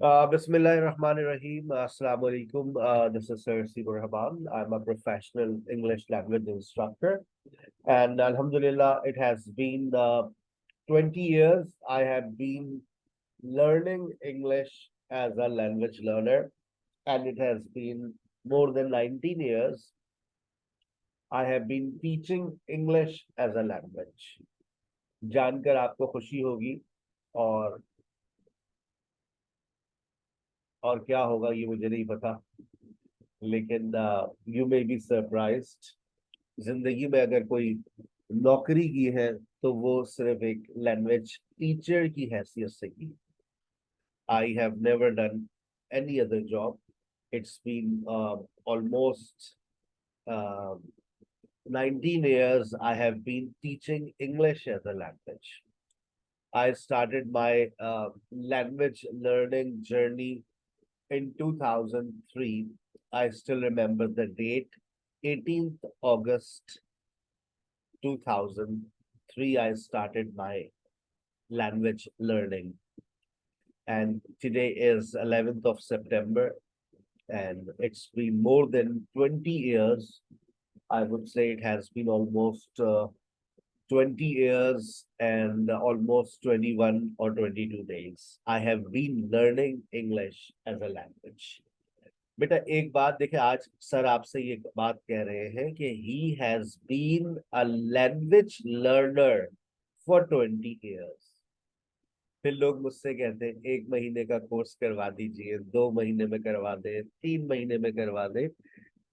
Bismillahirrahmanirrahim. Assalamu alaikum. This is Sir Sibur Rahman. I'm a professional English language instructor. And Alhamdulillah, it has been 20 years I have been learning English as a language learner. And it has been more than 19 years I have been teaching English as a language. जानकर आपको खुशी होगी और और क्या होगा ये मुझे नहीं पता, लेकिन यू मे बी सरप्राइज्ड। जिंदगी में अगर कोई नौकरी की है तो वो सिर्फ एक लैंग्वेज टीचर की हैसियत से की। I have never done any other job. It's been almost 19 years I have been teaching English as a language. I started my language learning journey in 2003. I still remember the date, 18th August 2003. I started my language learning, and today is 11th of September, and it's been more than 20 years. I would say it has been almost 20 years and almost 21 or 22 days. I have been learning English as a language. बेटा एक बात देखिए, आज sir आपसे ये बात कह रहे हैं कि he has been a language learner for 20 years. फिर लोग मुझसे कहते हैं 1 महीने का कोर्स करवा दीजिए, 2 महीने में करवा दे, 3 महीने में करवा दे।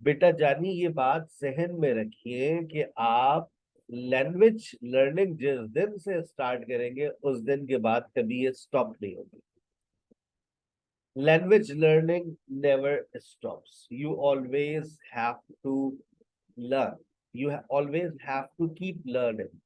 बेटा जानी ये बात जहन में रखिए कि आप लैंग्वेज लर्निंग जिस दिन से स्टार्ट करेंगे उस दिन के बाद कभी ये स्टॉप नहीं होगी। Language learning never stops. You always have to learn. You always have to keep learning.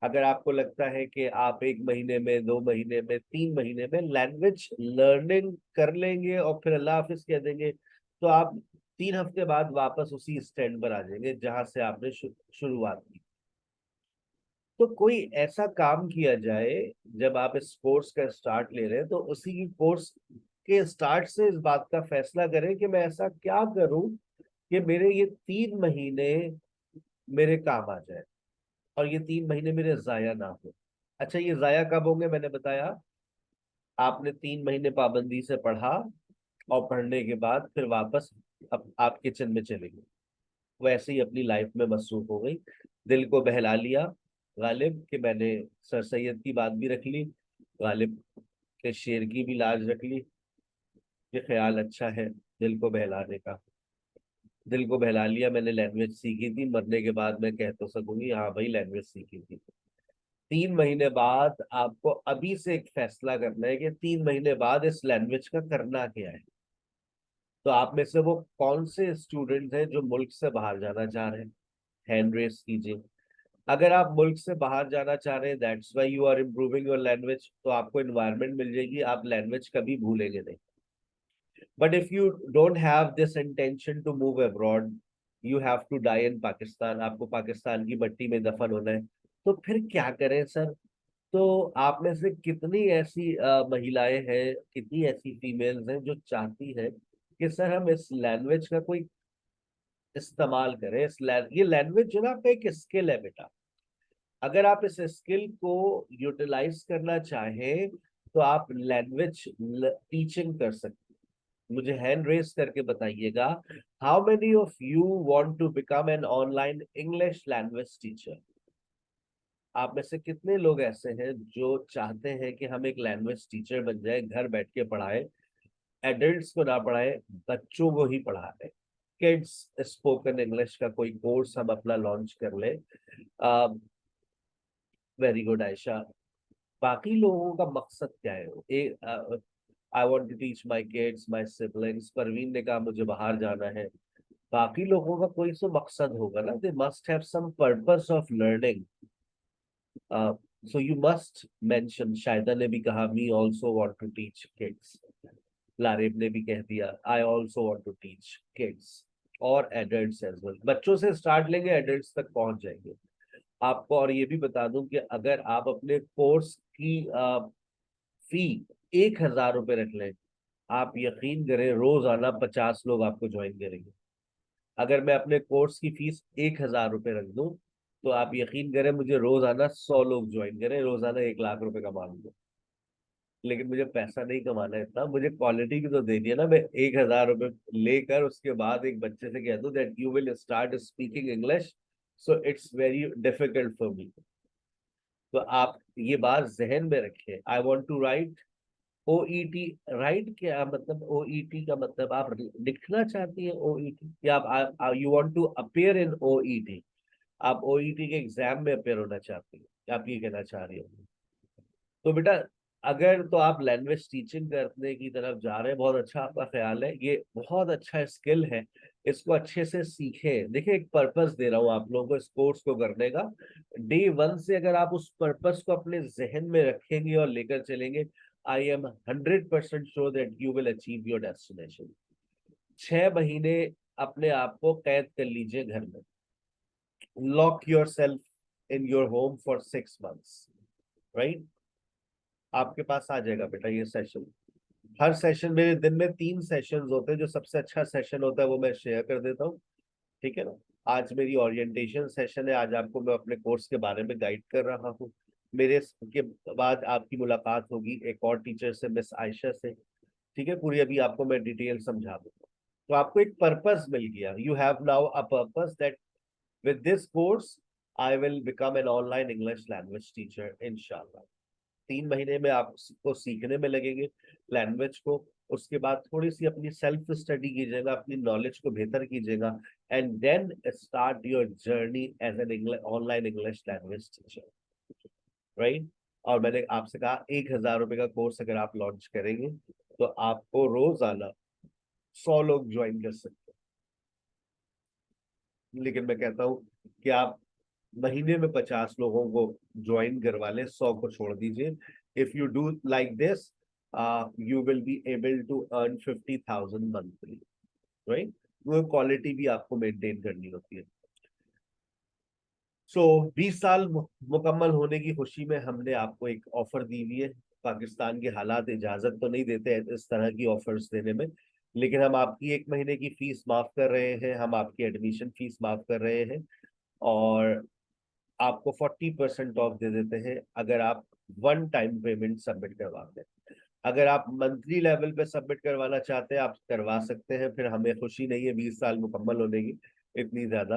अगर आपको लगता है कि आप 1 महीने में, 2 महीने में, 3 महीने में लैंग्वेज लर्निंग कर लेंगे और फिर अल्लाह हाफिज कह देंगे, तो आप 3 हफ्ते बाद वापस उसी स्टैंड पर आ जाएंगे जहां से आपने शुरुआत की। तो कोई ऐसा काम किया जाए, जब आप इस कोर्स का स्टार्ट ले रहे हैं तो उसी की कोर्स के स्टार्ट से इस बात का फैसला करें कि मैं ऐसा क्या करूं कि मेरे ये 3 महीने मेरे काम आ जाए और ये 3 महीने मेरे जाया ना हो। अच्छा, ये जाया कब होंगे? मैंने बताया, आपने 3 महीने पाबंदी से पढ़ा और पढ़ने के बाद फिर वापस अब आप किचन में चले गए, वैसे ही अपनी लाइफ में मसरूफ हो गई। दिल को बहला लिया गालिब कि मैंने सर सैयद की बात भी रख ली, गालिब के शेर की भी लाज रख ली। ये ख्याल अच्छा है दिल को बहलाने का। दिल को बहला लिया, मैंने लैंग्वेज सीखी थी, मरने के बाद मैं कह तो सकूंगी हाँ भाई लैंग्वेज सीखी थी। 3 महीने बाद आपको अभी से एक फैसला करना है कि 3 महीने बाद इस लैंग्वेज का करना क्या है। तो आप में से वो कौन से स्टूडेंट हैं जो मुल्क से बाहर जाना चाह रहे हैं? हैंड रेस कीजिए। अगर आप मुल्क से बाहर जाना चाह रहे हैं, that's why you are improving your language, तो आपको इन्वायरमेंट मिल जाएगी, आप लैंग्वेज कभी भूलेंगे नहीं। But if you don't have this intention to move abroad, you have to die in Pakistan, आपको पाकिस्तान की मट्टी में दफन होना है, तो फिर क्या करें सर? तो आप में से कितनी ऐसी महिलाएं हैं, कितनी ऐसी फीमेल्स हैं जो चाहती है कि सर हम इस लैंग्वेज का कोई इस्तेमाल करें। ये लैंग्वेज जो ना आपका एक स्किल है बेटा। अगर आप इस स्किल को यूटिलाइज करना चाहें तो आप लैंग्वेज टीचिंग कर सकते हैं। मुझे हैंड रेस करके बताइएगा, how many of you want to become an online English language teacher? आप में से कितने लोग ऐसे हैं जो चाहते हैं कि हम एक लैंग्वेज टीचर बन जाए, घर बैठ के पढ़ाए, एडल्ट्स को ना पढ़ाए, बच्चों को ही पढ़ाए, किड्स स्पोकन इंग्लिश का कोई कोर्स हम अपना लॉन्च कर ले। Very good Ayesha. बाकी लोगों का मकसद क्या है? I want to teach my kids, my siblings. Parveen ने कहा मुझे बाहर जाना है। बाकी लोगों का कोई तो मकसद होगा ना, they must have some purpose of learning. So you must mention. Shayda ने भी कहा me also want to teach kids. Laarib ने भी कह दिया I also want to teach kids और एडल्ट्स एज वेल। बच्चों से स्टार्ट लेंगे, एडल्ट्स तक पहुंच जाएंगे। आपको और ये भी बता दूं कि अगर आप अपने कोर्स की फी 1,000 रुपये रख लें आप यकीन करें रोजाना 50 लोग आपको ज्वाइन करेंगे। अगर मैं अपने कोर्स की फीस 1,000 रुपये रख दूं, तो आप यकीन करें मुझे रोजाना 100 लोग ज्वाइन करें, रोजाना 1 लाख रुपए कमा लूंगा। लेकिन मुझे पैसा नहीं कमाना है इतना, मुझे क्वालिटी भी तो देनी है ना। मैं 1,000 रुपये लेकर उसके बाद एक बच्चे से कह दूं that you will start speaking English, so it's very difficult for me. तो आप ये बात जहन में रखें। I want to write OET. Write क्या मतलब? ओईटी का मतलब आप लिखना चाहती हैं ओईटी, या आप you want to appear in OET? आप ओईटी के एग्जाम में अपियर होना चाहती हैं, आप ये कहना चाह रही हो? तो बेटा, अगर तो आप लैंग्वेज टीचिंग करने की तरफ जा रहे हैं, बहुत अच्छा आपका ख्याल है, ये बहुत अच्छा स्किल है। इसको अच्छे से सीखें। देखिए, एक पर्पस दे रहा हूँ आप लोगों को इस कोर्स को करने का। डे वन से अगर आप उस पर्पस को अपने जहन में रखेंगे और लेकर चलेंगे, I am 100% sure that you will achieve your destination. 6 महीने अपने आप को कैद कर लीजिए घर में। Lock your self in your home for 6 months, right? आपके पास आ जाएगा बेटा ये सेशन। हर सेशन, मेरे दिन में 3 सेशन होते हैं। जो सबसे अच्छा सेशन होता है वो मैं शेयर कर देता हूँ, ठीक है ना। आज मेरी ओरिएंटेशन सेशन है, आज आपको मैं अपने कोर्स के बारे में गाइड कर रहा हूँ। मेरे के बाद आपकी मुलाकात होगी एक और टीचर से, मिस आयशा से, ठीक है। पूरी अभी आपको मैं डिटेल समझा दूंगा। तो आपको एक पर्पस मिल गया। You have now a purpose that with this course I will become an online English language teacher इंशाल्लाह। 3 महीने में आपको सीखने में लगेंगे लैंग्वेज को। उसके बाद थोड़ी सी अपनी सेल्फ स्टडी कीजिएगा, अपनी नॉलेज को बेहतर कीजिएगा, and then start your journey as an online English language teacher, right? और मैंने आपसे कहा 1,000 रुपए का कोर्स अगर आप लॉन्च करेंगे तो आपको रोजाना 100 लोग ज्वाइन कर सकते हैं। लेकिन मैं कहता हूँ कि आप महीने में 50 लोगों को ज्वाइन करवा लें, 100 को छोड़ दीजिए। If you do like this, you will be able to earn 50,000 monthly, right? वो क्वालिटी भी आपको मेंटेन करनी होती है। सो 20 साल मुकम्मल होने की खुशी में हमने आपको एक ऑफर दी हुई है। पाकिस्तान के हालात इजाजत तो नहीं देते हैं इस तरह की ऑफर्स देने में, लेकिन हम आपकी 1 महीने की फीस माफ कर रहे हैं, हम आपकी एडमिशन फीस माफ कर रहे हैं, और आपको 40% ऑफ दे देते हैं अगर आप वन टाइम पेमेंट सबमिट करवाते हैं। अगर आप मंथली लेवल पे सबमिट करवाना चाहते हैं, आप करवा सकते हैं, फिर हमें खुशी नहीं है 20 साल मुकम्मल होने की इतनी ज्यादा।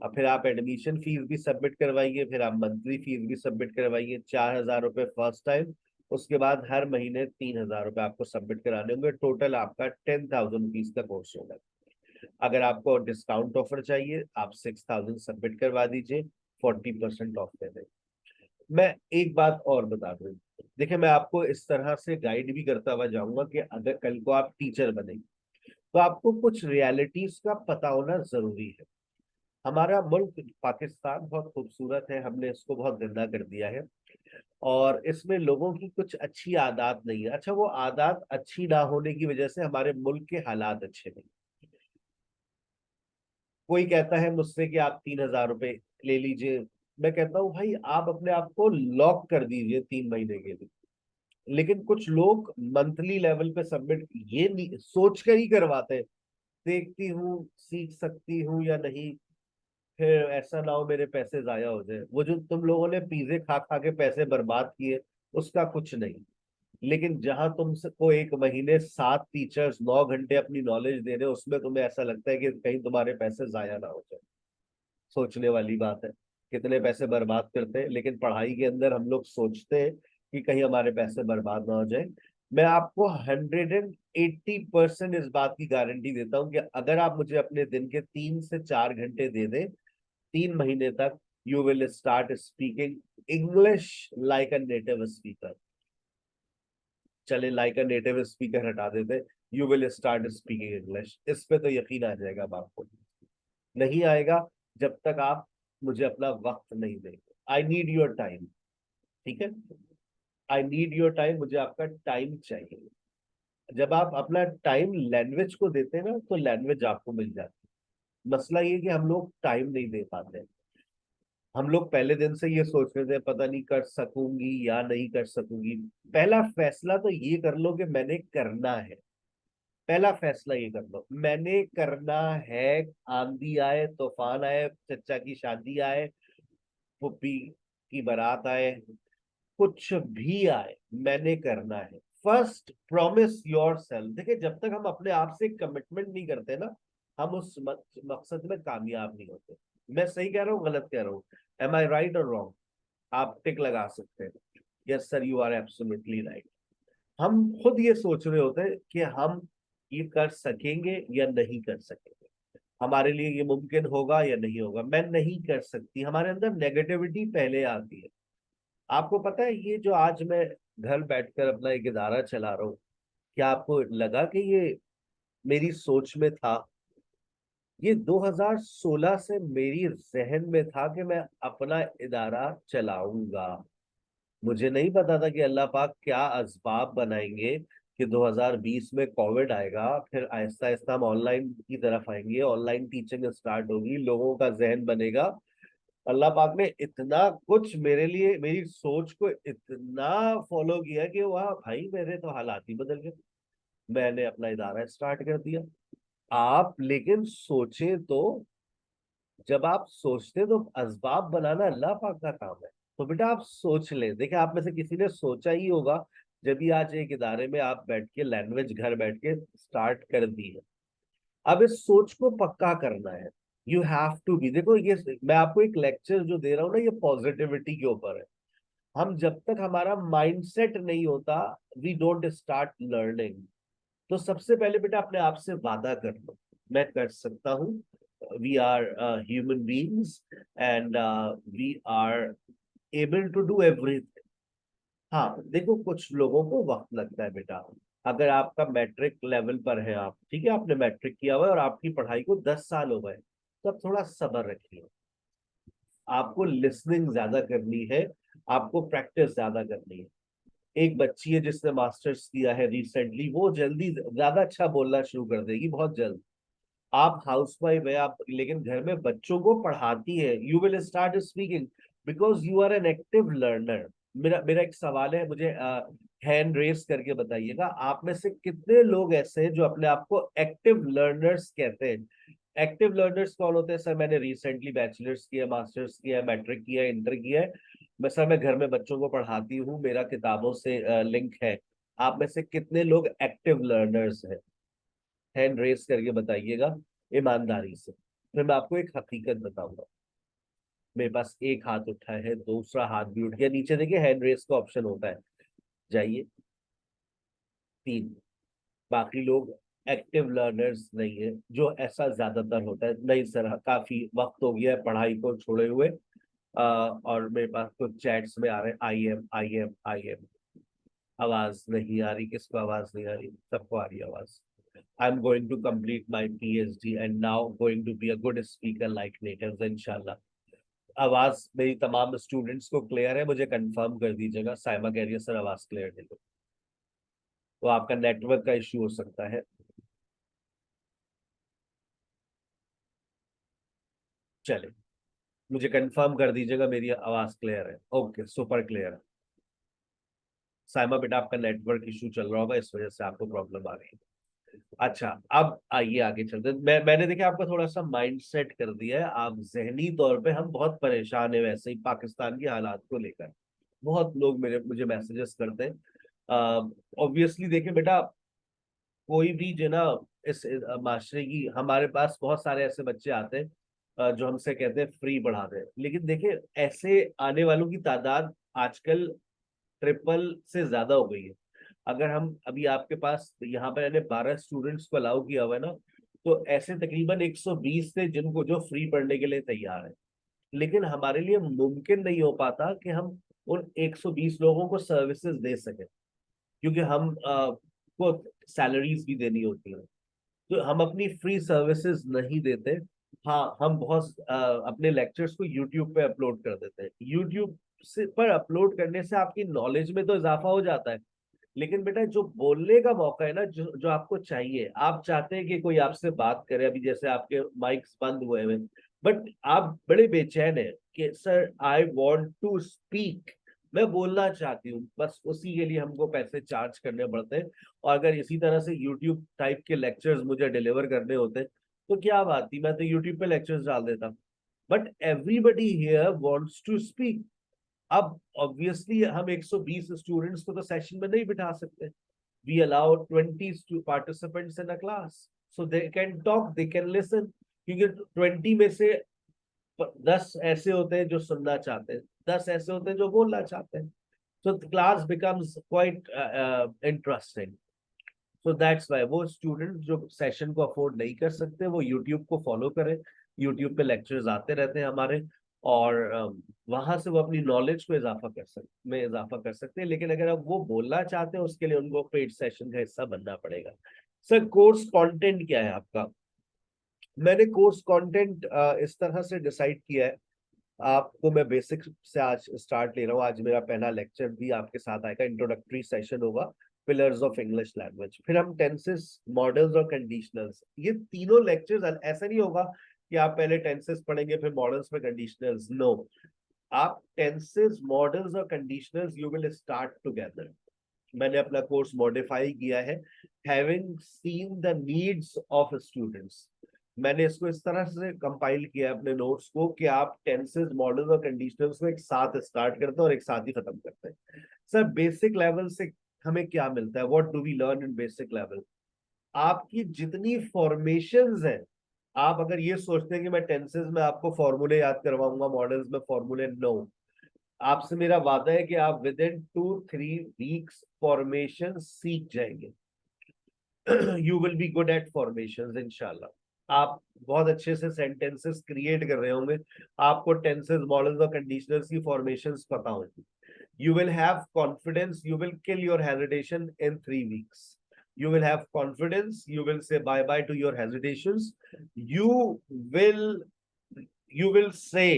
अब फिर आप एडमिशन फीस भी सबमिट करवाइए, फिर आप मंथली फीस भी सबमिट करवाइए। 4,000 रुपये फर्स्ट टाइम, उसके बाद हर महीने 3,000 रुपये आपको सबमिट कराने होंगे। टोटल आपका 10,000 रुपीज का कोर्स होगा। अगर आपको डिस्काउंट ऑफर चाहिए, आप 6,000 सबमिट करवा दीजिए, 40% ऑफ दे दें। मैं एक बात और बता दूं, देखिए मैं आपको इस तरह से गाइड भी करता हुआ जाऊंगा कि अगर कल को आप टीचर बने तो आपको कुछ रियलिटीज का पता होना जरूरी है। हमारा मुल्क पाकिस्तान बहुत खूबसूरत है, हमने इसको बहुत गंदा कर दिया है, और इसमें लोगों की कुछ अच्छी आदत नहीं है। अच्छा, वो आदत अच्छी ना होने की वजह से हमारे मुल्क के हालात अच्छे नहीं। कोई कहता है मुझसे कि आप 3,000 रुपये ले लीजिए, मैं कहता हूँ भाई आप अपने आप को लॉक कर दीजिए 3 महीने के लिए। लेकिन कुछ लोग मंथली लेवल पे सबमिट ये नहीं सोच कर ही करवाते हैं, देखती हूँ सीख सकती हूँ या नहीं, फिर ऐसा ना हो मेरे पैसे जाया हो जाए। वो जो तुम लोगों ने पिज्जे खा खा के पैसे बर्बाद किए, उसका कुछ नहीं। लेकिन जहां तुमको एक महीने 7 टीचर्स 9 घंटे अपनी नॉलेज दे रहे हो, उसमें तुम्हें ऐसा लगता है कि कहीं तुम्हारे पैसे जाया ना हो जाए। सोचने वाली बात है, कितने पैसे बर्बाद करते हैं, लेकिन पढ़ाई के अंदर हम लोग सोचते हैं कि कहीं हमारे पैसे बर्बाद ना हो जाए। मैं आपको 180% इस बात की गारंटी देता हूं कि अगर आप मुझे अपने दिन के 3 से 4 घंटे दे दें, 3 महीने तक, you will start speaking English like a native speaker. चले लाइक अ नेटिव स्पीकर हटा देते, you will start speaking English. इस पे तो यकीन आ जाएगा अब आपको। नहीं आएगा जब तक आप मुझे अपना वक्त नहीं देंगे। आई नीड योर टाइम, ठीक है? आई नीड योर टाइम, मुझे आपका टाइम चाहिए। जब आप अपना टाइम लैंग्वेज को देते हैं ना, तो लैंग्वेज आपको मिल जाती है। मसला ये कि हम लोग टाइम नहीं दे पाते। हम लोग पहले दिन से ये सोच रहे थे पता नहीं कर सकूंगी या नहीं कर सकूंगी। पहला फैसला तो ये कर लो कि मैंने करना है। पहला फैसला ये कर लो, मैंने करना है। आंधी आए, तूफान आए, चचा की शादी आए, पुप्पी की बारात आए, कुछ भी आए, मैंने करना है। First promise your self. देखिए, जब तक हम अपने आप से कमिटमेंट नहीं करते ना, हम उस मकसद में कामयाब नहीं होते। मैं सही कह रहा हूँ, गलत कह रहा हूँ? एम आई राइट और रॉन्ग? आप टिक लगा सकते हैं। Yes sir, you are absolutely right. हम खुद ये सोच रहे होते हैं कि हम ये कर सकेंगे या नहीं कर सकेंगे, हमारे लिए ये मुमकिन होगा या नहीं होगा, मैं नहीं कर सकती, हमारे अंदर नेगेटिविटी पहले आती है। आपको पता है, ये जो आज मैं घर बैठकर अपना एक इदारा चला रहा हूँ, क्या आपको लगा कि ये मेरी सोच में था? ये 2016 से मेरी जहन में था कि मैं अपना इदारा चलाऊंगा। मुझे नहीं पता था कि अल्लाह पाक क्या असबाब बनाएंगे कि 2020 में कोविड आएगा, फिर आहिस्ता आहिस्ता हम ऑनलाइन की तरफ आएंगे, ऑनलाइन टीचिंग स्टार्ट होगी, लोगों का जहन बनेगा। अल्लाह पाक ने इतना कुछ मेरे लिए, मेरी सोच को इतना फॉलो किया कि वाह भाई, मेरे तो हालात ही बदल गए। मैंने अपना इदारा स्टार्ट कर दिया। आप लेकिन सोचें तो, जब आप सोचते हैं तो असबाब बनाना अल्लाह पाक का काम है। तो बेटा आप सोच लें। देखिए, आप में से किसी ने सोचा ही होगा जब भी आज एक इदारे में आप बैठ के लैंग्वेज घर बैठ के स्टार्ट कर दी है। अब इस सोच को पक्का करना है। यू हैव टू बी, देखो ये मैं आपको एक लेक्चर जो दे रहा हूँ ना, ये पॉजिटिविटी के ऊपर है। हम जब तक हमारा माइंडसेट नहीं होता, वी डोंट स्टार्ट लर्निंग। तो सबसे पहले बेटा अपने आप से वादा कर लो, मैं कर सकता हूँ। We are human beings and we are able to do everything. हाँ देखो, कुछ लोगों को वक्त लगता है बेटा। अगर आपका मैट्रिक लेवल पर है, आप ठीक है, आपने मैट्रिक किया हुआ है और आपकी पढ़ाई को 10 साल हो गए, तो अब थोड़ा सब्र रखिए। आपको लिसनिंग ज्यादा करनी है, आपको प्रैक्टिस ज्यादा करनी है। एक बच्ची है जिसने मास्टर्स किया है रिसेंटली, वो जल्दी ज्यादा अच्छा बोलना शुरू कर देगी, बहुत जल्द। आप हाउसवाइफ है, आप लेकिन घर में बच्चों को पढ़ाती है, you will start speaking because you are an active learner. मेरा मेरा एक सवाल है, मुझे हैंड रेस करके बताइएगा, आप में से कितने लोग ऐसे हैं जो अपने आप को एक्टिव लर्नर्स कहते हैं? एक्टिव लर्नर्स कौन होते हैं? सर मैंने रिसेंटली बैचलर्स किया, मास्टर्स किया, मैट्रिक किया, इंटर किया है, मैं घर में बच्चों को पढ़ाती हूँ, मेरा किताबों से लिंक है। आप में से कितने लोग एक्टिव लर्नर्स हैं? हैंड रेस करके बताइएगा, ईमानदारी से। फिर मैं आपको एक हकीकत बताऊंगा। मेरे पास एक हाथ उठा है, दूसरा हाथ भी उठ गया, नीचे देखिए हैंड रेस का ऑप्शन होता है, जाइए। 3। बाकी लोग एक्टिव लर्नर्स नहीं है, जो ऐसा ज्यादातर होता है। नहीं सर, काफी वक्त हो गया है पढ़ाई को छोड़े हुए, और मेरे पास कुछ चैट्स में आ रहे हैं, आई एम। आवाज नहीं आ रही? किसको आवाज नहीं आ रही? सबको आ रही है आवाज। I am going to complete my PhD and now going to be a good speaker like natives इंशाल्लाह। आवाज मेरी तमाम स्टूडेंट्स को क्लियर है? मुझे कंफर्म कर दीजिएगा। साइमा कह रही है सर आवाज क्लियर नहीं है। तो आपका नेटवर्क का इश्यू हो सकता है। चले, मुझे कंफर्म कर दीजिएगा मेरी आवाज क्लियर है। ओके, सुपर क्लियर है। साइमा बेटा, आपका नेटवर्क इशू चल रहा होगा, इस वजह से आपको प्रॉब्लम आ रही है। अच्छा, अब आइए आगे चलते हैं। मैंने देखिए आपका थोड़ा सा माइंड सेट कर दिया है। आप जहनी तौर पे, हम बहुत परेशान है वैसे ही पाकिस्तान की हालात को लेकर। बहुत लोग मुझे मैसेजेस करते हैं। ऑब्वियसली देखिए बेटा, कोई भी जो ना, इस माशरे की, हमारे पास बहुत सारे ऐसे बच्चे आते हैं जो हमसे कहते हैं फ्री पढ़ा दें, लेकिन देखिए ऐसे आने वालों की तादाद आजकल ट्रिपल से ज्यादा हो गई है। अगर हम अभी आपके पास यहाँ पे मैंने 12 स्टूडेंट्स को अलाउ किया हुआ है ना, तो ऐसे तकरीबन 120 थे जिनको जो फ्री पढ़ने के लिए तैयार है। लेकिन हमारे लिए मुमकिन नहीं हो पाता कि हम उन 120 लोगों को सर्विसेज दे सके, क्योंकि हम को सैलरीज भी देनी होती है। तो हम अपनी फ्री सर्विसेज नहीं देते। हाँ, हम बहुत अपने लेक्चर्स को यूट्यूब पे अपलोड कर देते हैं। यूट्यूब से पर अपलोड करने से आपकी नॉलेज में तो इजाफा हो जाता है, लेकिन बेटा जो बोलने का मौका है ना, जो जो आपको चाहिए, आप चाहते हैं कि कोई आपसे बात करे, अभी जैसे आपके माइक्स बंद हुए हुए, बट आप बड़े बेचैन है कि sir I want to speak, मैं बोलना चाहती हूँ, बस उसी के लिए हमको पैसे चार्ज करने पड़ते हैं। और अगर इसी तरह से यूट्यूब टाइप के लेक्चर्स मुझे डिलीवर करने होते तो क्या बात थी, मैं तो यूट्यूब पे लेक्चर्स डाल देता। But everybody here wants to speak. अब ऑब्वियसली हम 120 स्टूडेंट्स को तो सेशन में नहीं बिठा सकते। We allow 20 participants in a class, so they can talk, they can listen. क्योंकि 20 में से 10 ऐसे होते हैं जो सुनना चाहते हैं, 10 ऐसे होते हैं जो बोलना चाहते हैं। So the class becomes quite interesting. So that's why वो स्टूडेंट जो सेशन को अफोर्ड नहीं कर सकते वो यूट्यूब को फॉलो करें। यूट्यूब पे लेक्चर्स आते रहते हैं हमारे, और वहां से वो अपनी नॉलेज को इजाफा कर सकते हैं। लेकिन अगर आप वो बोलना चाहते हैं उसके लिए उनको पेड सेशन का हिस्सा बनना पड़ेगा। सर कोर्स कंटेंट क्या है आपका? मैंने कोर्स कंटेंट इस तरह से डिसाइड किया है। आपको मैं बेसिक से आज स्टार्ट ले रहा हूँ। आज मेरा पहला लेक्चर भी आपके साथ आएगा, इंट्रोडक्टरी सेशन होगा, पिलर्स ऑफ इंग्लिश लैंग्वेज। फिर हम टेंसेस, मॉडल्स और कंडीशनल्स, ये तीनों लेक्चर्स, ऐसा नहीं होगा कि आप पहले टेंसेस पढ़ेंगे फिर मॉडल्स फिर कंडीशनल्स, नो। आप टेंसेस, मॉडल्स और conditionals you will start together. मैंने अपना कोर्स मॉडिफाई किया है, having seen the needs of students. मैंने इसको इस तरह से कंपाइल किया है अपने नोट्स को कि आप टेंसेस, मॉडल्स और कंडीशनल्स को एक साथ स्टार्ट करते हैं और एक साथ ही खत्म करते हैं। सर बेसिक लेवल से हमें क्या मिलता है? What do we learn in basic level? आपकी जितनी फॉर्मेशंस हैं, आप अगर ये सोचते हैं कि मैं टेंसेस में आपको फॉर्मूले याद करवाऊंगा, मॉडल्स में फॉर्मूले, नो। आपसे मेरा वादा है कि आप विद इन 2-3 वीक्स फॉर्मेशन सीख जाएंगे। You will be good at formation इंशाल्लाह। आप बहुत अच्छे से सेंटेंसेस क्रिएट कर रहे होंगे, आपको टेंसेस, मॉडल्स और कंडीशनल्स की फॉर्मेशंस पता होंगी। You will have confidence, you will kill your hesitation in 3 weeks. You will have confidence, you will say bye bye to your hesitations. You will, you will say,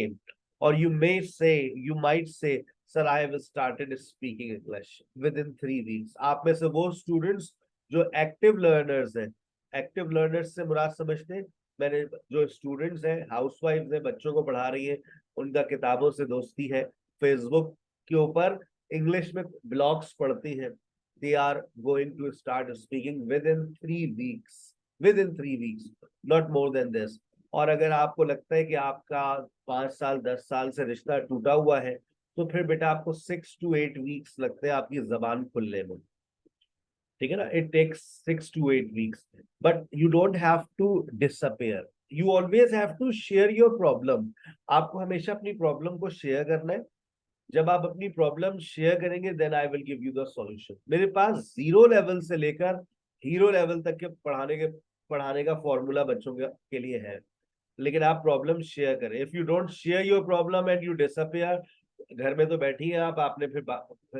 or you may say, you might say, sir, I have started speaking English within 3 weeks. आप में से वो students जो active learners हैं, active learners से मुराद समझते हैं, मैंने जो स्टूडेंट्स हैं, हाउसवाइफ्स हैं, बच्चों को पढ़ा रही है, उनका किताबों से दोस्ती है, फेसबुक के ऊपर इंग्लिश में ब्लॉग्स पढ़ती हैं, they are going to start speaking within 3 weeks, not more than this. और अगर आपको लगता है कि आपका 5 साल 10 साल से रिश्ता टूटा हुआ है, तो फिर बेटा आपको 6 to 8 वीक्स लगते हैं आपकी जबान खुलने में। ठीक है ना? It takes 6 to 8 weeks, but you don't have to disappear, you always have to share your problem. आपको हमेशा अपनी प्रॉब्लम को शेयर करना है। जब आप अपनी प्रॉब्लम शेयर करेंगे then I will give you the solution. मेरे पास 0 लेवल से लेकर हीरो लेवल तक के पढ़ाने का फॉर्मूला बच्चों के लिए है। लेकिन आप प्रॉब्लम शेयर करें। If you don't share your problem and you disappear, घर में तो बैठी है आप, आपने फिर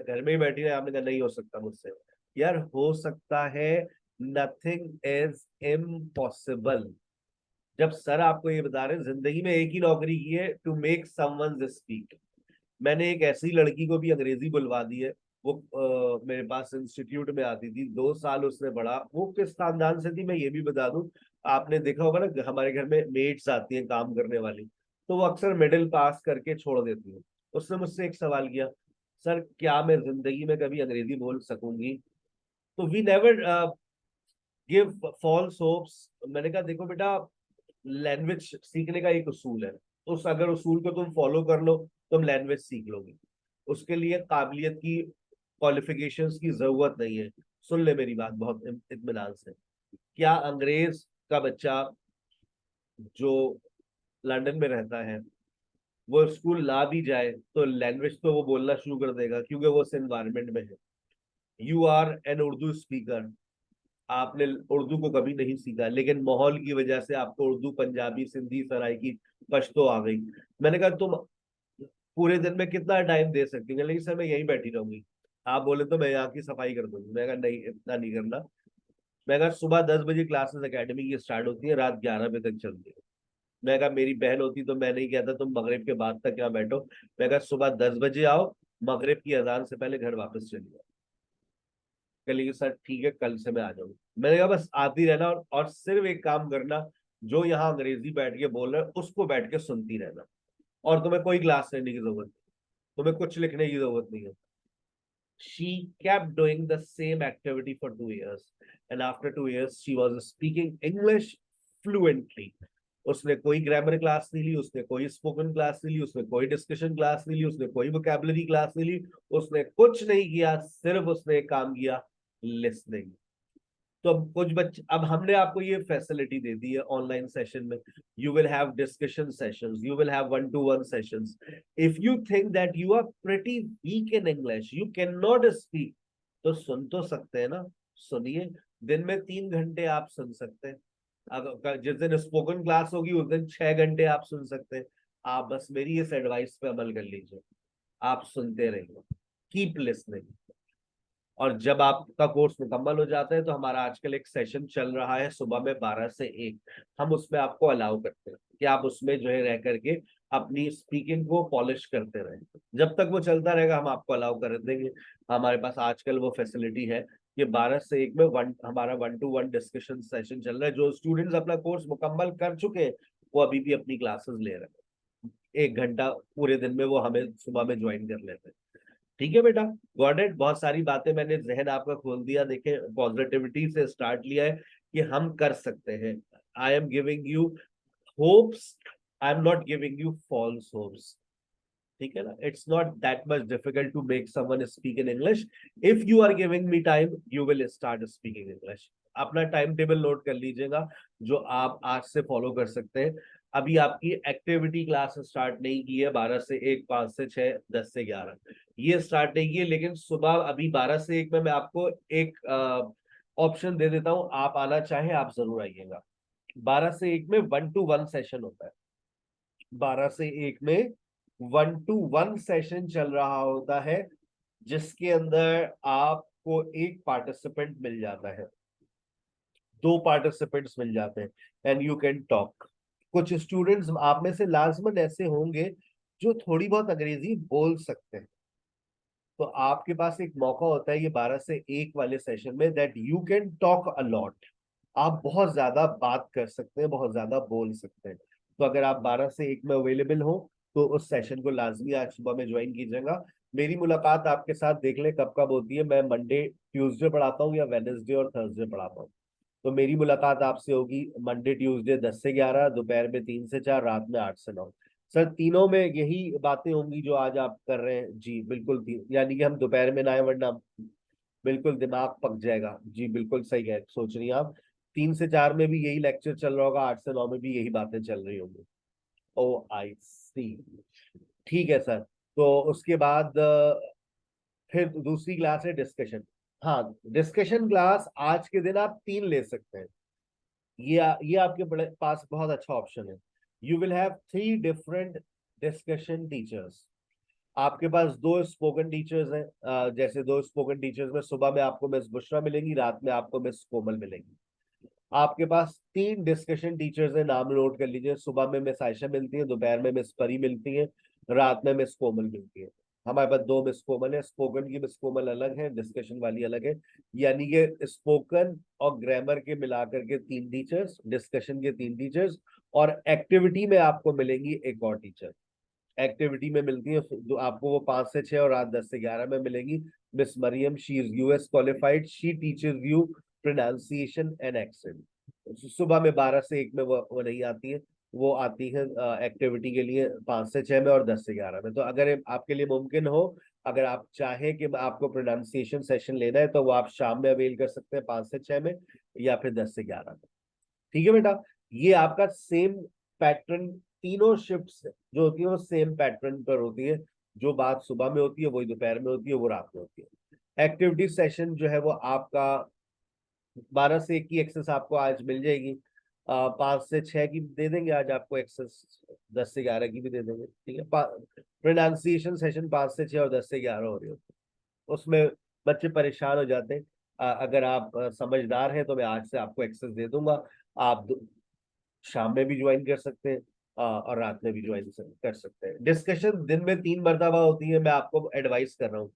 घर में ही बैठी है, आपने कहा नहीं हो सकता मुझसे। यार हो सकता है, नथिंग इज इम्पॉसिबल। जब सर आपको ये बता रहे हैं जिंदगी में एक ही नौकरी की है, टू मेक समवन स्पीक। मैंने एक ऐसी लड़की को भी अंग्रेजी बुलवा दी है, वो मेरे पास इंस्टीट्यूट में आती थी, 2 साल उसने पढ़ा। वो किस खानदान से थी मैं ये भी बता दूं, आपने देखा होगा ना हमारे घर में मेड्स आती हैं काम करने वाली, तो वो अक्सर मिडिल पास करके छोड़ देती है। उसने मुझसे एक सवाल किया, सर क्या मैं जिंदगी में कभी अंग्रेजी बोल सकूंगी? तो we never give false hopes. मैंने कहा देखो बेटा, लैंग्वेज सीखने का एक उसूल है, उस अगर उसूल को तुम फॉलो कर लो, तुम लैंग्वेज सीख लोगे। उसके लिए काबिलियत की, क्वालिफिकेशंस की जरूरत नहीं है। सुन ले मेरी बात बहुत इत्मीनान से। क्या अंग्रेज का बच्चा जो लंदन में रहता है, वो स्कूल ला भी जाए तो लैंग्वेज तो वो बोलना शुरू कर देगा, क्योंकि वो उस एनवायरमेंट में है। You are an Urdu speaker, आपने उर्दू को कभी नहीं सीखा, लेकिन माहौल की वजह से आपको उर्दू, पंजाबी, सिंधी, सराइकी, पश्तो आ गई। मैंने कहा तुम पूरे दिन में कितना टाइम दे सकती है? लेकिन सर मैं यहीं बैठी रहूंगी, आप बोले तो मैं यहाँ की सफाई कर दूंगी। मैं कहा नहीं, इतना नहीं करना। मैं कहा सुबह 10 बजे क्लासेस एकेडमी की स्टार्ट होती है, रात 11 बजे तक चलती है। मैं कहा मेरी बहन होती तो मैं नहीं कहता तुम मगरिब के बाद तक यहाँ बैठो। मैं कहा सुबह 10 बजे आओ, मगरिब की अजान से पहले घर वापस चली जाओ। कल सर ठीक है, कल से मैं आ जाऊंगी। मैंने कहा बस आती रहना, और सिर्फ एक काम करना, जो यहाँ अंग्रेजी बैठ के बोल रहे हैं उसको बैठ के सुनती रहना, और तुम्हें कोई क्लास लेने की जरूरत नहीं। तुम्हें कुछ लिखने की जरूरत नहीं है। She kept doing the same activity for 2 years, and after 2 years she was speaking English fluently. उसने कोई ग्रामर क्लास नहीं ली, उसने कोई स्पोकन क्लास नहीं ली, उसने कोई डिस्कशन क्लास नहीं ली, उसने कोई वोकैबुलरी क्लास नहीं ली, उसने कुछ नहीं किया, सिर्फ उसने एक काम किया, लिसनिंग। तो अब कुछ बच्चे, अब हमने आपको ये फैसिलिटी दे दी है ऑनलाइन सेशन में, you will have discussion sessions, you will have 1-to-1 sessions. If you think that you are pretty weak in English, you can not speak, तो सुन तो सकते हैं ना, सुनिए। दिन में 3 घंटे आप सुन सकते हैं। अगर जिस दिन स्पोकन क्लास होगी उस दिन 6 घंटे आप सुन सकते हैं। आप बस मेरी इस एडवाइस पे अमल कर लीजिए, आप सुनते रहिए, कीप लिसनिंग। और जब आपका कोर्स मुकम्मल हो जाता है तो हमारा आजकल एक सेशन चल रहा है सुबह में 12 से 1, हम उसमें आपको अलाउ करते हैं कि आप उसमें जो है रह करके अपनी स्पीकिंग को पॉलिश करते रहें। जब तक वो चलता रहेगा हम आपको अलाउ कर देंगे। हमारे पास आजकल वो फैसिलिटी है कि 12 से 1 में हमारा 1-to-1 डिस्कशन सेशन चल रहा है। जो स्टूडेंट्स अपना कोर्स मुकम्मल कर चुके हैं वो अभी भी अपनी क्लासेस ले रहे हैं, 1 घंटा पूरे दिन में वो हमें सुबह में ज्वाइन कर लेते हैं। ठीक है बेटा, गॉट इट। बहुत सारी बातें मैंने जहन आपका खोल दिया, देखे पॉजिटिविटी से स्टार्ट लिया है कि हम कर सकते हैं। I am giving you hopes, I am not giving you false hopes. ठीक है ना, it's not that much difficult to make someone speak in English. If you are giving me time you will start speaking English. अपना time table note कर लीजिएगा जो आप आज से फॉलो कर सकते हैं। अभी आपकी एक्टिविटी क्लास स्टार्ट नहीं की है, 12 से 1, 5 से 6, 10 से 11 ये स्टार्ट नहीं की है, लेकिन सुबह अभी 12 से 1 में मैं आपको एक ऑप्शन दे देता हूं, आप आना चाहे आप जरूर आइएगा। 12 से 1 में 1-to-1 सेशन होता है। 12 से 1 में 1-to-1 सेशन चल रहा होता है, जिसके अंदर आपको एक पार्टिसिपेंट मिल जाता है, 2 पार्टिसिपेंट्स मिल जाते हैं, एंड यू कैन टॉक। कुछ स्टूडेंट्स आप में से लाजमन ऐसे होंगे जो थोड़ी बहुत अंग्रेजी बोल सकते हैं, तो आपके पास एक मौका होता है ये 12 से 1 वाले सेशन में, that you can talk a lot. आप बहुत ज्यादा बात कर सकते हैं, बहुत ज्यादा बोल सकते हैं। तो अगर आप 12 से 1 में अवेलेबल हो तो उस सेशन को लाजमी आज सुबह में ज्वाइन कीजिएगा। मेरी मुलाकात आपके साथ देख ले कब कब होती है, मैं मंडे ट्यूसडे पढ़ाता हूँ या वेडनेसडे और थर्सडे पढ़ाता हूँ। तो मेरी मुलाकात आपसे होगी मंडे ट्यूसडे 10 से 11, दोपहर में 3 से 4, रात में 8 से 9। सर तीनों में यही बातें होंगी जो आज आप कर रहे हैं? जी बिल्कुल, यानी कि हम दोपहर में ना आए वरना बिल्कुल दिमाग पक जाएगा। जी बिल्कुल सही है, सोच रही हैं आप। 3 से 4 में भी यही लेक्चर चल रहा होगा, 8 से 9 में भी यही बातें चल रही होंगी। ओ आई सी, ठीक है सर। तो उसके बाद फिर दूसरी क्लास है डिस्कशन। हाँ, डिस्कशन क्लास आज के दिन आप 3 ले सकते हैं। ये आपके पास बहुत अच्छा ऑप्शन है। You will have 3 different discussion teachers. आपके पास 2 स्पोकन टीचर्स हैं, जैसे 2 स्पोकन टीचर्स में सुबह में आपको मिस बुशरा मिलेंगी, रात में आपको मिस कोमल मिलेंगी। आपके पास 3 डिस्कशन टीचर्स हैं, नाम नोट कर लीजिए। सुबह में मिस आयशा मिलती है, दोपहर में मिस परी मिलती है, रात में मिस कोमल मिलती है। हमारे पास 2 मिस कोमल है, स्पोकन की मिस कोमल अलग है, डिस्कशन वाली अलग है। यानी कि स्पोकन और ग्रामर के मिलाकर के 3 टीचर्स, डिस्कशन के 3 टीचर्स, और एक्टिविटी में आपको मिलेंगी एक और टीचर। एक्टिविटी में मिलती है जो आपको वो 5 से 6 और रात 10 से 11 में मिलेंगी। Miss Mariam, she is US qualified, she teaches you pronunciation and accent. सुबह में 12 से 1 में वो नहीं आती है, वो आती है एक्टिविटी के लिए 5 से 6 में और 10 से 11 में। तो अगर आपके लिए मुमकिन हो, अगर आप चाहें कि आपको प्रोनाउंसिएशन सेशन लेना है तो वो आप शाम में अवेल कर सकते हैं 5 से 6 में, या फिर 10 से 11 में। ठीक है बेटा, ये आपका सेम पैटर्न, तीनों शिफ्ट्स जो होती है वो सेम पैटर्न पर होती है। जो बात सुबह में होती है वही दोपहर में होती है, वो रात में होती है। एक्टिविटी सेशन जो है वो आपका 12 से 1 की एक्सेस आपको आज मिल जाएगी, 5 से 6 की दे देंगे आज आपको एक्सेस, 10 से 11 की भी दे देंगे। ठीक है, प्रोनाउंसिएशन सेशन 5 से 6 और 10 से 11 हो रही होती है। उसमें बच्चे परेशान हो जाते हैं। अगर आप समझदार हैं तो मैं आज से आपको एक्सेस दे दूंगा। आप शाम में भी ज्वाइन कर सकते हैं, और रात में भी ज्वाइन कर सकते हैं। डिस्कशन दिन में 3 मरतबा होती है, मैं आपको एडवाइस कर रहा हूँ।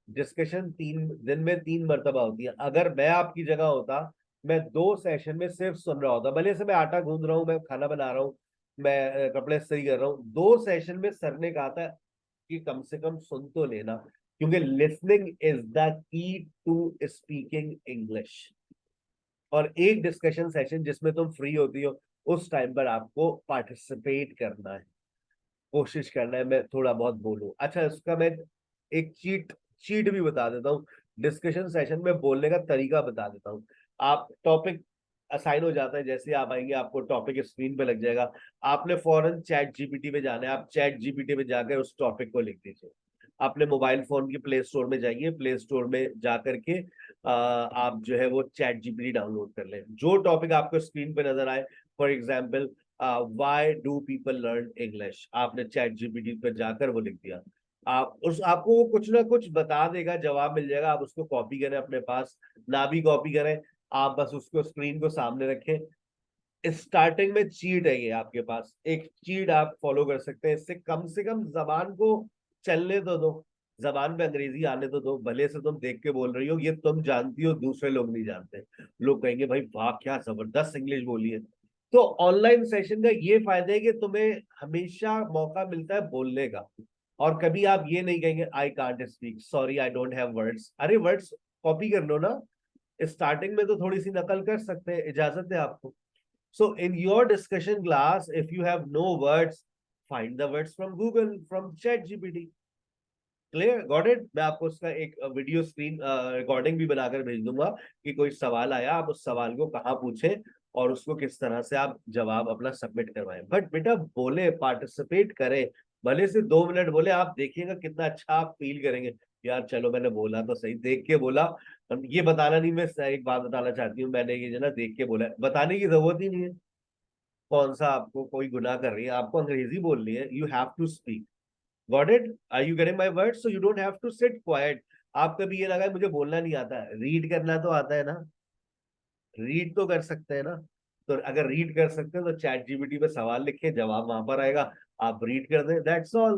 डिस्कशन 3 दिन में 3 मरतबा होती है। अगर मैं आपकी जगह होता, मैं 2 सेशन में सिर्फ सुन रहा होता, भले से मैं आटा गूंद रहा हूँ, मैं खाना बना रहा हूँ, मैं कपड़े इस्त्री कर रहा हूँ, 2 सेशन में सर ने कहा था कि कम से कम सुन तो लेना, क्योंकि listening is the key to speaking English. और एक डिस्कशन सेशन जिसमें तुम फ्री होती हो, उस टाइम पर आपको पार्टिसिपेट करना है, कोशिश करना है मैं थोड़ा बहुत बोलूं। अच्छा, इसका मैं एक चीट चीट भी बता देता हूँ, डिस्कशन सेशन में बोलने का तरीका बता देता हूँ। आप टॉपिक असाइन हो जाता है, जैसे आप आएंगे आपको टॉपिक स्क्रीन पे लग जाएगा, आपने फौरन चैट जीपीटी पे जाना है, आप चैट जीपीटी पे जाकर उस टॉपिक को लिख दीजिए। अपने मोबाइल फोन की प्ले स्टोर में जाइए, प्ले स्टोर में जा करके आप जो है वो चैट जीपीटी डाउनलोड कर लें, जो टॉपिक आपको स्क्रीन पे नजर आए। For example, why do people learn English, आपने चैट जीपीटी पर जाकर वो लिख दिया, आप उस आपको वो कुछ ना कुछ बता देगा, जवाब मिल जाएगा। आप उसको कॉपी करें अपने पास, ना भी कॉपी करें, आप बस उसको स्क्रीन को सामने रखें। स्टार्टिंग में चीट है, ये आपके पास एक चीट आप फॉलो कर सकते हैं, इससे कम से कम जबान को चलने तो दो, जबान पे अंग्रेजी आने तो दो। भले से तुम देख के बोल रही हो, ये तुम जानती हो, दूसरे लोग नहीं जानते। लोग कहेंगे भाई वाह क्या जबरदस्त इंग्लिश बोली है। तो ऑनलाइन सेशन का ये फायदा है कि तुम्हें हमेशा मौका मिलता है बोलने का, और कभी आप ये नहीं कहेंगे I can't speak, sorry I don't have words. अरे वर्ड्स कॉपी कर लो ना, स्टार्टिंग में तो थोड़ी सी नकल कर सकते हैं, इजाजत है आपको। So in your discussion class, if you have no words, find the words from Google, from ChatGPT. Clear, got it. मैं आपको उसका एक वीडियो स्क्रीन रिकॉर्डिंग भी बनाकर भेज दूंगा कि कोई सवाल आया, आप उस सवाल को कहाँ पूछे और उसको किस तरह से आप जवाब अपना सबमिट करवाएं। बट बेटा बोले, पार्टिसिपेट करें, भले से 2 मिनट बोले, आप देखिएगा कितना अच्छा आप फील करेंगे। यार चलो मैंने बोला तो सही, देख के बोला। ये बताना नहीं, मैं एक बात बताना चाहती हूँ, मैंने ये जो ना देख के बोला है, बताने की जरूरत ही नहीं है। कौन सा आपको कोई गुनाह कर रही है, आपको अंग्रेजी बोलनी है, you have to speak. Got it, are you getting my word? So you don't have to sit quiet. आप कभी ये लगा मुझे बोलना नहीं आता है, रीड करना तो आता है ना, रीड तो कर सकते हैं ना। तो अगर रीड कर सकते हैं तो चैट जीपीटी पे सवाल लिखे, जवाब वहां पर आएगा, आप रीड कर दें, दैट्स ऑल।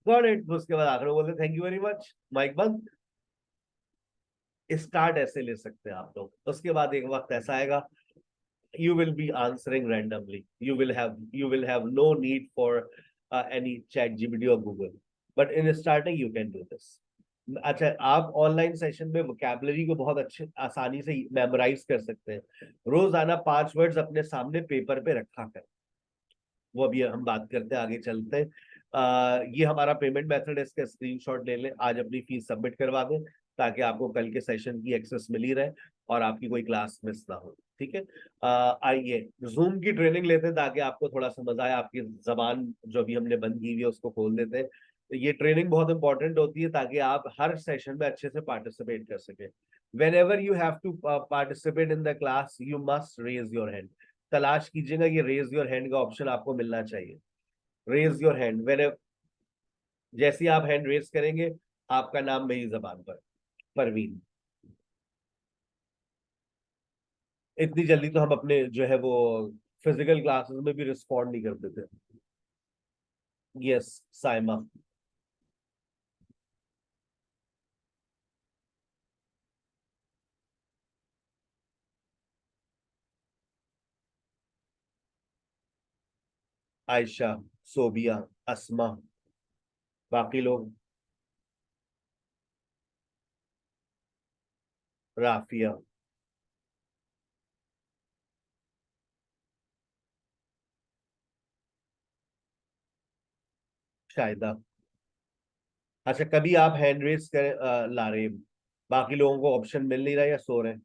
Got it. उसके बाद आखिर में बोलते thank you very much, mike बंद। स्टार्ट ऐसे ले सकते हैं आप लोग। उसके बाद एक वक्त ऐसा आएगा, you will be answering randomly, you will have no need for any chat gpt or google, but in starting you can do this। अच्छा, आप ऑनलाइन सेशन में वोकैबुलरी को बहुत अच्छे आसानी से मेमोराइज कर सकते हैं। रोजाना 5 वर्ड्स अपने सामने पेपर पे रखा कर, वो अभी हम बात करते हैं, आगे चलते हैं। ये हमारा पेमेंट मेथड है, इसका स्क्रीनशॉट ले लें, आज अपनी फीस सबमिट करवा दें, ताकि आपको कल के सेशन की एक्सेस मिली रहे और आपकी कोई क्लास मिस ना हो। ठीक है, आइए जूम की ट्रेनिंग लेते हैं, ताकि आपको थोड़ा सा मजा आए, आपकी जबान जो अभी हमने बंद की हुई है उसको खोल देते हैं। तो ये ट्रेनिंग बहुत इंपॉर्टेंट होती है, ताकि आप हर सेशन में अच्छे से पार्टिसिपेट कर सके। Whenever you have to participate in the class, you must raise your hand. तलाश कीजिएगा, ये रेज योर हैंड का ऑप्शन आपको मिलना चाहिए। रेज योर हैंड, वेन जैसे ही आप हैंड रेज करेंगे, आपका नाम मेरी जबान पर, परवीन। इतनी जल्दी तो हम अपने जो है वो फिजिकल क्लासेस में भी रिस्पॉन्ड नहीं करते थे। यस, साइमा। आयशा, सोबिया, अस्मा, बाकी लोग, राफिया। शायदा। अच्छा, कभी आप हैंड रेज करें, लारे, बाकी लोगों को ऑप्शन मिल नहीं रहा या सो रहे हैं?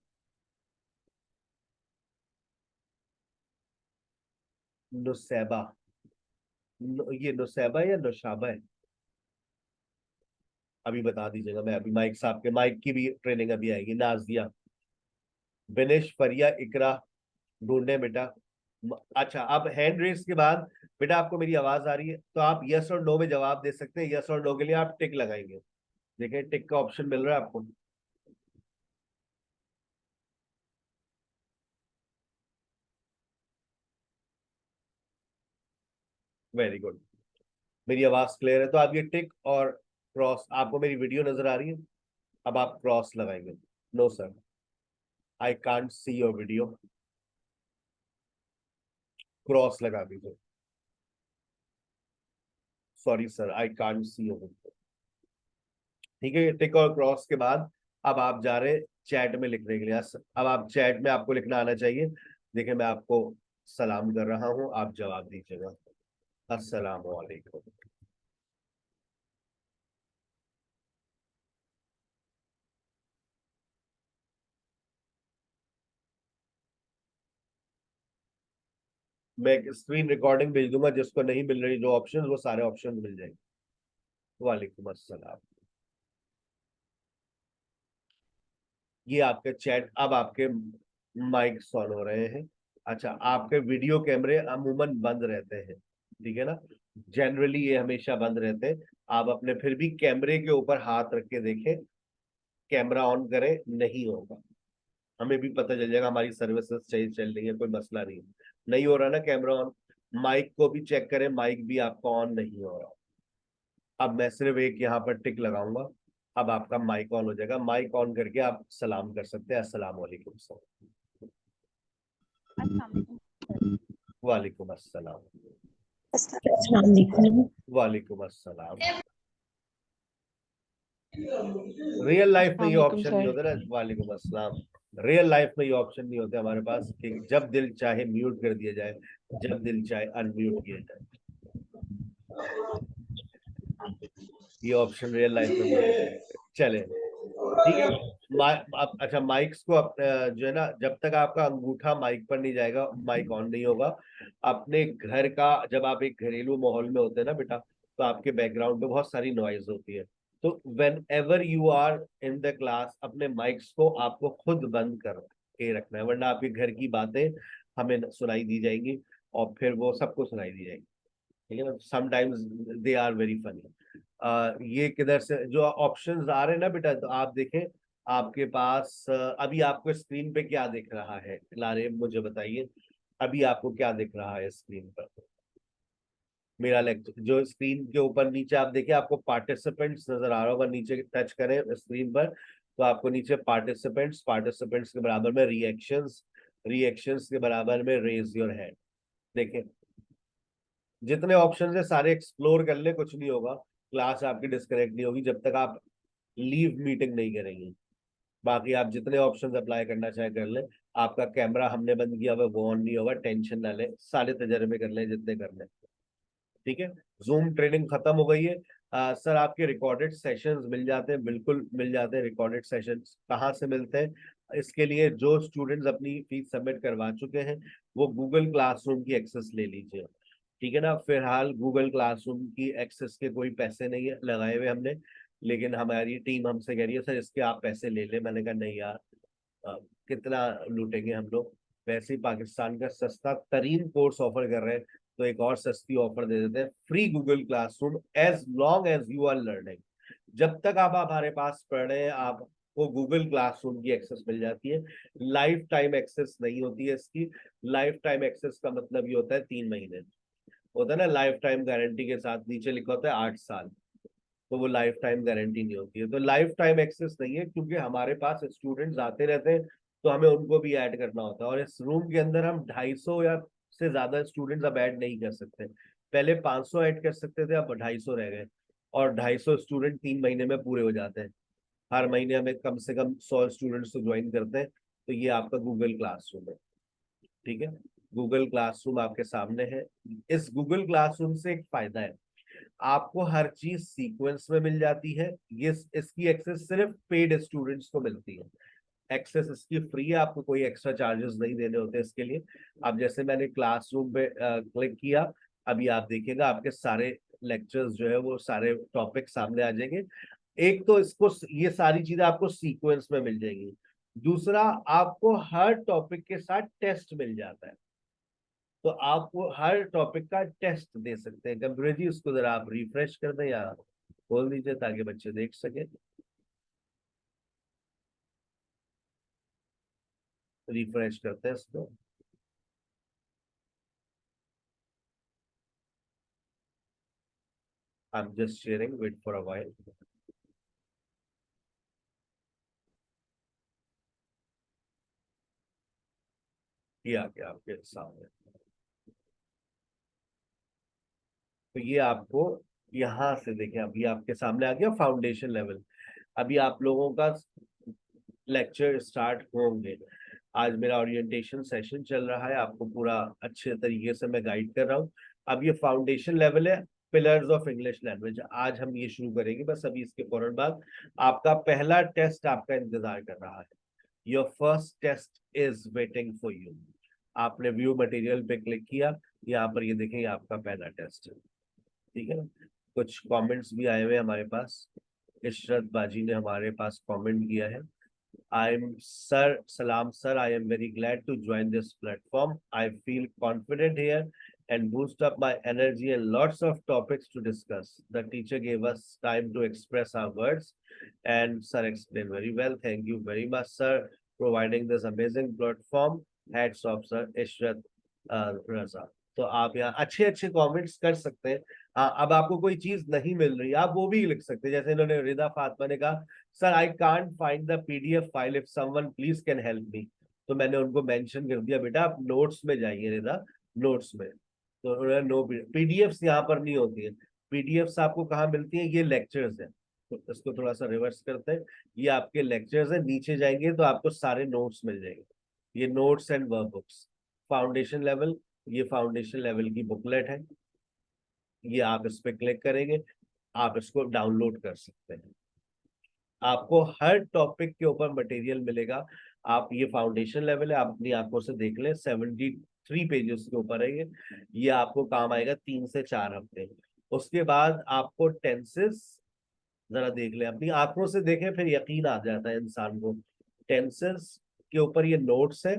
नुसैबा, ये नुसैबा या नुशाबा है? अभी बता दीजिएगा, मैं अभी माइक साहब के माइक की भी ट्रेनिंग अभी आएगी। नाजिया, विनेश, फरिया, इकरा, ढूंढे बेटा। अच्छा, अब हैंड रेस के बाद बेटा आपको मेरी आवाज आ रही है, तो आप यस और नो में जवाब दे सकते हैं। यस और नो के लिए आप टिक लगाएंगे, देखिए टिक का ऑप्शन मिल रहा है आपको। वेरी गुड, मेरी आवाज क्लियर है, तो आप ये टिक और क्रॉस, आपको मेरी वीडियो नजर आ रही है, अब आप क्रॉस लगाएंगे। No sir, I can't see your video, cross लगा दीजिए। Sorry sir, I can't see your window. ठीक है, टिक और क्रॉस के बाद अब आप जा रहे चैट में लिखने के लिए। अब आप चैट में आपको लिखना आना चाहिए। देखिए मैं आपको सलाम कर रहा हूँ, आप जवाब दीजिएगा। अस्सलाम वालेकुम। मैं एक स्क्रीन रिकॉर्डिंग भेज दूंगा, जिसको नहीं मिल रही जो ऑप्शन, वो सारे ऑप्शन मिल जाएंगे। वालेकुम अस्सलाम। ये आपके चैट, अब आपके माइक ऑन हो रहे हैं। अच्छा, आपके वीडियो कैमरे अमूमन बंद रहते हैं, ठीक है ना, जनरली ये हमेशा बंद रहते हैं। आप अपने फिर भी कैमरे के ऊपर हाथ रख के देखें, कैमरा ऑन करें, नहीं होगा। हमें भी पता चल जाएगा हमारी सर्विसेज सही चल रही है, कोई मसला नहीं है। नहीं हो रहा ना कैमरा ऑन, माइक को भी चेक करें, माइक भी आपका ऑन नहीं हो रहा। अब मैं सिर्फ एक यहाँ पर टिक लगाऊंगा, अब आपका माइक ऑन हो जाएगा। माइक ऑन करके आप सलाम कर सकते हैं। अस्सलाम वालेकुम सर। वालेकुम अस्सलाम। अस्सलाम वालेकुम। वालेकुम अस्सलाम। रियल लाइफ में अस्सलाम ये वालेकुम ऑप्शन नहीं सर। होता ना। वालेकुम अस्सलाम। रियल लाइफ में ये ऑप्शन नहीं होते हमारे पास कि जब दिल चाहे म्यूट कर दिया जाए, जब दिल चाहे अनम्यूट किया जाए। ये ऑप्शन रियल लाइफ में नहीं होते। चले, ठीक है। अच्छा, माइक्स को जो है ना, जब तक आपका अंगूठा माइक पर नहीं जाएगा, माइक ऑन नहीं होगा। अपने घर का, जब आप एक घरेलू माहौल में होते हैं ना बेटा, तो आपके बैकग्राउंड में बहुत सारी नॉइज होती है। तो whenever you are in the class, अपने माइक्स को आपको खुद बंद कर के रखना है, वरना आपके घर की बातें हमें सुनाई दी जाएंगी, और फिर वो सबको सुनाई दी जाएंगी। ठीक है ना, sometimes they are very funny. ये किधर से जो ऑप्शंस आ रहे हैं ना बेटा, तो आप देखें आपके पास अभी आपको स्क्रीन पे क्या दिख रहा है, लारे मुझे बताइए, अभी आपको क्या दिख रहा है स्क्रीन पर? मेरा लेक्चर जो स्क्रीन के ऊपर नीचे आप देखिए, आपको पार्टिसिपेंट्स नजर आ रहा होगा, नीचे टच करें स्क्रीन पर तो आपको नीचे पार्टिसिपेंट्स, पार्टिसिपेंट्स के बराबर में रिएक्शंस, रिएक्शंस के बराबर में रेज योर हैंड। देखें, जितने ऑप्शन है सारे एक्सप्लोर कर ले, कुछ नहीं होगा। क्लास आपकी डिस्कनेक्ट नहीं होगी जब तक आप लीव मीटिंग नहीं करेंगे। बाकी आप जितने ऑप्शंस अप्लाई करना चाहे कर ले। आपका कैमरा हमने बंद किया हुआ, वो ऑन नहीं होगा, टेंशन ना ले, सारे तजर्बे कर ले जितने करने। ठीक है, जूम ट्रेनिंग खत्म हो गई है। सर आपके रिकॉर्डेड सेशंस मिल जाते हैं? बिल्कुल मिल जाते हैं। रिकॉर्डेड सेशंस कहाँ से मिलते हैं? इसके लिए जो स्टूडेंट्स अपनी फीस सबमिट करवा चुके हैं, वो गूगल क्लासरूम की एक्सेस ले लीजिए। ठीक है ना, फिलहाल गूगल क्लासरूम की एक्सेस के कोई पैसे नहीं है लगाए हुए हमने, लेकिन हमारी टीम हमसे कह रही है सर इसके आप पैसे ले ले। मैंने कहा नहीं यार, अ, कितना लूटेंगे हम लोग। वैसे ही पाकिस्तान का सस्ता तरीन कोर्स ऑफर कर रहे हैं, तो एक और सस्ती ऑफर दे देते हैं, free Google classroom as long as you are learning. जब तक आप हमारे पास पढ़ रहे हैं, आपको गूगल क्लासरूम की एक्सेस मिल जाती है। लाइफ टाइम एक्सेस नहीं होती है इसकी। लाइफ टाइम एक्सेस का मतलब ये होता है 3 महीने, होता है ना लाइफ टाइम गारंटी के साथ, नीचे लिखा होता है 8 साल, तो वो लाइफ टाइम गारंटी नहीं होती है। तो लाइफ टाइम एक्सेस नहीं है, क्योंकि हमारे पास स्टूडेंट्स आते रहते हैं, तो हमें उनको भी ऐड करना होता है, और इस रूम के अंदर हम 250 या से ज्यादा स्टूडेंट्स अब ऐड नहीं कर सकते। पहले 500 ऐड कर सकते थे, अब 250 रह गए, और 250 स्टूडेंट 3 महीने में पूरे हो जाते हैं। हर महीने हमें कम से कम 100 स्टूडेंट्स तो ज्वाइन करते हैं। तो ये आपका गूगल क्लासरूम है। ठीक है, गूगल क्लासरूम आपके सामने है। इस गूगल क्लासरूम से एक फायदा है, आपको हर चीज सीक्वेंस में मिल जाती है। ये इसकी एक्सेस सिर्फ पेड स्टूडेंट्स को मिलती है। एक्सेस इसकी फ्री है, आपको कोई एक्स्ट्रा चार्जेस नहीं देने होते इसके लिए। अब जैसे मैंने क्लासरूम पे क्लिक किया, अभी आप देखिएगा आपके सारे लेक्चर्स जो है वो सारे टॉपिक सामने आ जाएंगे। एक तो इसको, ये सारी चीजें आपको सीक्वेंस में मिल जाएंगी। दूसरा, आपको हर टॉपिक के साथ टेस्ट मिल जाता है, तो आप वो हर टॉपिक का टेस्ट दे सकते हैं। कंप्यूटर जी उसको जरा आप रिफ्रेश कर दें या खोल दीजिए ताकि बच्चे देख सके। रिफ्रेश करते हैं इसको। I am just sharing, wait for a while. ये आ गया आपके सामने। तो ये आपको यहाँ से देखें, अभी आपके सामने आ गया फाउंडेशन लेवल। अभी आप लोगों का लेक्चर स्टार्ट होंगे। आज मेरा ओरिएंटेशन सेशन चल रहा है, आपको पूरा अच्छे तरीके से मैं गाइड कर रहा हूँ। अब ये फाउंडेशन लेवल है, पिलर्स ऑफ इंग्लिश लैंग्वेज, आज हम ये शुरू करेंगे। बस अभी इसके फौरन बाद आपका पहला टेस्ट आपका इंतजार कर रहा है। Your first test is waiting for you. आपने व्यू मटेरियल पे क्लिक किया, यहाँ पर ये देखेंगे आपका पहला टेस्ट है। ठीक है ना। कुछ कमेंट्स भी आए हुए हैं हमारे पास। इशरत बाजी ने हमारे पास कमेंट किया है। I'm Sir Salam sir. I am very glad to join this platform. I feel confident here and boost up my energy and lots of topics to discuss. The teacher gave us time to express our words and sir explained very well. Thank you very much, sir, providing this amazing platform. Hats off, sir. Ishrat Raza. तो आप यहाँ अच्छे अच्छे comments कर सकते हैं। हाँ, अब आपको कोई चीज नहीं मिल रही, आप वो भी लिख सकते हैं। जैसे इन्होंने रिदा फातिमा ने कहा, sir I can't find the PDF file, if someone please can help me. तो मैंने उनको मेंशन कर दिया, बेटा आप नोट्स में जाइए रिदा, नोट्स में। तो उन्होंने नो, पीडीएफ्स यहाँ पर नहीं होती है। पीडीएफ्स आपको कहाँ मिलती है? ये लेक्चर्स है। तो इसको थोड़ा सा रिवर्स करते हैं, ये आपके लेक्चर्स है। नीचे जाएंगे तो आपको सारे नोट्स मिल जाएंगे, ये notes and work books. Foundation level, ये फाउंडेशन लेवल की बुकलेट है, ये आप इस पे क्लिक करेंगे, आप इसको डाउनलोड कर सकते हैं। आपको हर टॉपिक के ऊपर मटेरियल मिलेगा। आप, ये फाउंडेशन लेवल है, आप अपनी आंखों से देख लें, 73 पेजेस के ऊपर है ये आपको काम आएगा 3 से 4 हफ्ते। उसके बाद आपको टेंसेस जरा देख लें, अपनी आंखों से देखें, फिर यकीन आ जाता है इंसान को। टेंसेस के ऊपर ये नोट्स है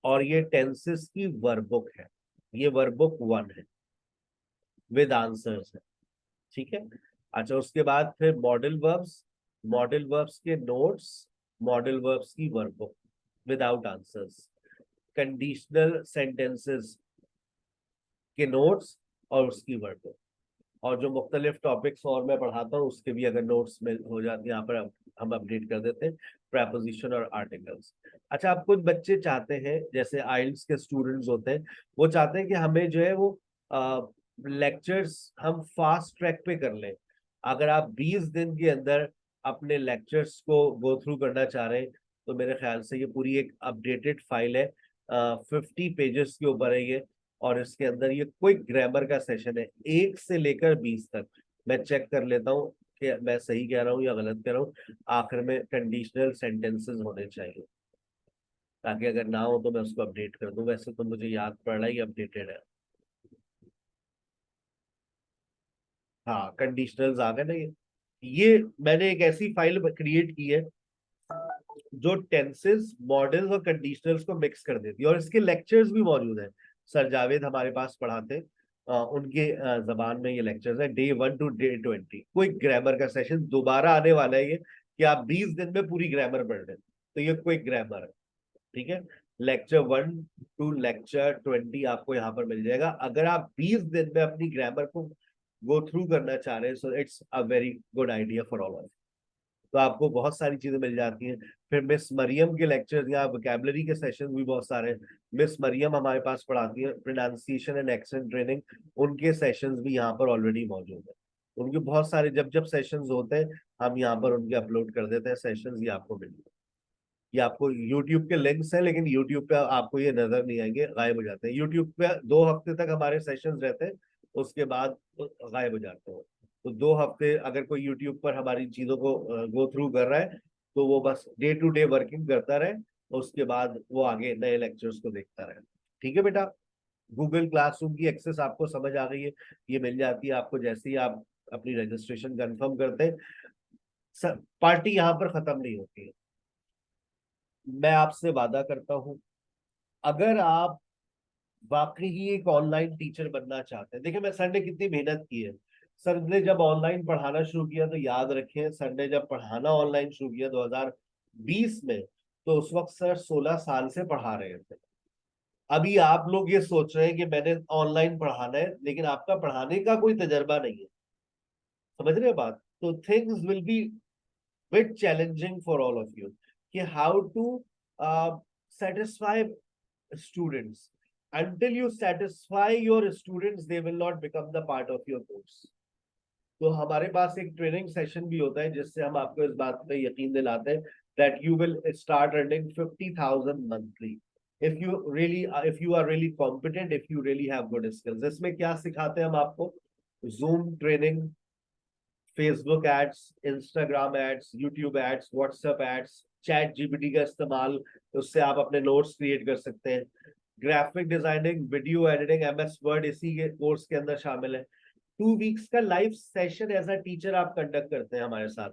और ये टेंसेस की वर्कबुक है। ये वर्कबुक 1 है, विद आंसर्स है। ठीक है। अच्छा, उसके बाद फिर मॉडल वर्ब्स, मॉडल वर्ब्स के नोट्स, मॉडल वर्ब्स की workbook without answers, conditional sentences के नोट्स और उसकी वर्कबुक, और जो मुख्तलिफ टॉपिक्स और मैं पढ़ाता हूँ उसके भी अगर नोट्स में हो जाती है, यहाँ पर हम अपडेट कर देते हैं, प्रेपोजिशन और आर्टिकल्स। अच्छा, आप कुछ बच्चे चाहते हैं, जैसे आइल्स के स्टूडेंट्स होते हैं, वो चाहते हैं कि हमें जो है वो लेक्चर्स हम फास्ट ट्रैक पे कर लें। अगर आप 20 दिन के अंदर अपने लेक्चर्स को गो थ्रू करना चाह रहे हैं, तो मेरे ख्याल से ये पूरी एक अपडेटेड फाइल है, 50 पेजेस के ऊपर है ये। और इसके अंदर ये कोई ग्रामर का सेशन है 1 से लेकर 20 तक। मैं चेक कर लेता हूँ कि मैं सही कह रहा हूँ या गलत कह रहा हूँ। आखिर में कंडीशनल सेंटेंसेस होने चाहिए, ताकि अगर ना हो तो मैं उसको अपडेट कर दूं। वैसे तो मुझे याद पड़ रहा है, अपडेटेड है। हाँ, कंडीशनल्स आ गए ना ये मैंने एक ऐसी फाइल क्रिएट की है जो टेंसेस, मॉडल्स और कंडीशनल्स को मिक्स कर देती है, और इसके लेक्चर्स भी मौजूद हैं। सर जावेद हमारे पास पढ़ाते हैं, उनके जबान में ये लेक्चर्स है, डे 1 to डे 20। कोई ग्रामर का सेशन दोबारा आने वाला है ये, कि आप 20 दिन में पूरी ग्रामर पढ़ लें, तो ये कोई ग्रामर है। ठीक है। लेक्चर 1 to लेक्चर 20 आपको यहाँ पर मिल जाएगा। अगर आप 20 दिन में अपनी ग्रामर को गो थ्रू करना चाह रहे हैं, so it's a very good idea for all of. तो आपको बहुत सारी चीजें मिल जाती हैं। फिर मिस मरियम के लेक्चर्स या वोकैबुलरी के सेशन भी बहुत सारे हैं। मिस मरियम हमारे पास पढ़ाती है प्रोनाउंसिएशन एंड एक्सेंट ट्रेनिंग, उनके सेशंस भी यहाँ पर ऑलरेडी मौजूद है। उनके बहुत सारे जब जब सेशंस होते हैं, हम यहाँ पर उनके अपलोड कर देते हैं सेशंस, ये आपको मिल, ये आपको यूट्यूब के लिंक्स हैं, लेकिन यूट्यूब पे आपको ये नजर नहीं आएंगे, गायब हो जाते हैं। यूट्यूब पे 2 हफ्ते तक हमारे सेशंस रहते हैं, उसके बाद गायब हो जाते हैं। तो 2 हफ्ते अगर कोई यूट्यूब पर हमारी चीजों को गो थ्रू कर रहा है, तो वो बस डे टू डे वर्किंग करता रहे, उसके बाद वो आगे नए लेक्चर्स को देखता रहे। ठीक है बेटा। गूगल क्लासरूम की एक्सेस आपको समझ आ गई है, ये मिल जाती है आपको जैसे ही आप अपनी रजिस्ट्रेशन कंफर्म करते हैं। पार्टी यहाँ पर खत्म नहीं होती है। मैं आपसे वादा करता हूं, अगर आप वाकई ही एक ऑनलाइन टीचर बनना चाहते हैं, देखिए मैं सर ने कितनी मेहनत की है। सर ने जब ऑनलाइन पढ़ाना शुरू किया, तो याद रखें, सर ने जब पढ़ाना ऑनलाइन शुरू किया 2020 में, तो उस वक्त सर 16 साल से पढ़ा रहे थे। अभी आप लोग ये सोच रहे हैं कि मैंने ऑनलाइन पढ़ाना है, लेकिन आपका पढ़ाने का कोई तजर्बा नहीं है। समझ रहे हैं बात? तो things will be bit challenging for all of you, कि how to satisfy students. Until you satisfy your students, they will not become the part of your course. तो हमारे पास एक ट्रेनिंग सेशन भी होता है जिससे हम आपको इस बात पे यकीन दिलाते हैं that you will start earning 50,000 monthly if you are really competent, if you really have good skills. इसमें क्या सिखाते हैं हम आपको? Zoom training, Facebook ads, Instagram ads, YouTube ads, WhatsApp ads, ChatGPT का इस्तेमाल, उससे आप अपने नोट्स क्रिएट कर सकते हैं। Graphic designing, video editing, MS word इसी के कोर्स के अंदर शामिल है। 2 वीक्स का live session as a teacher आप कंडक्ट करते हैं हमारे साथ।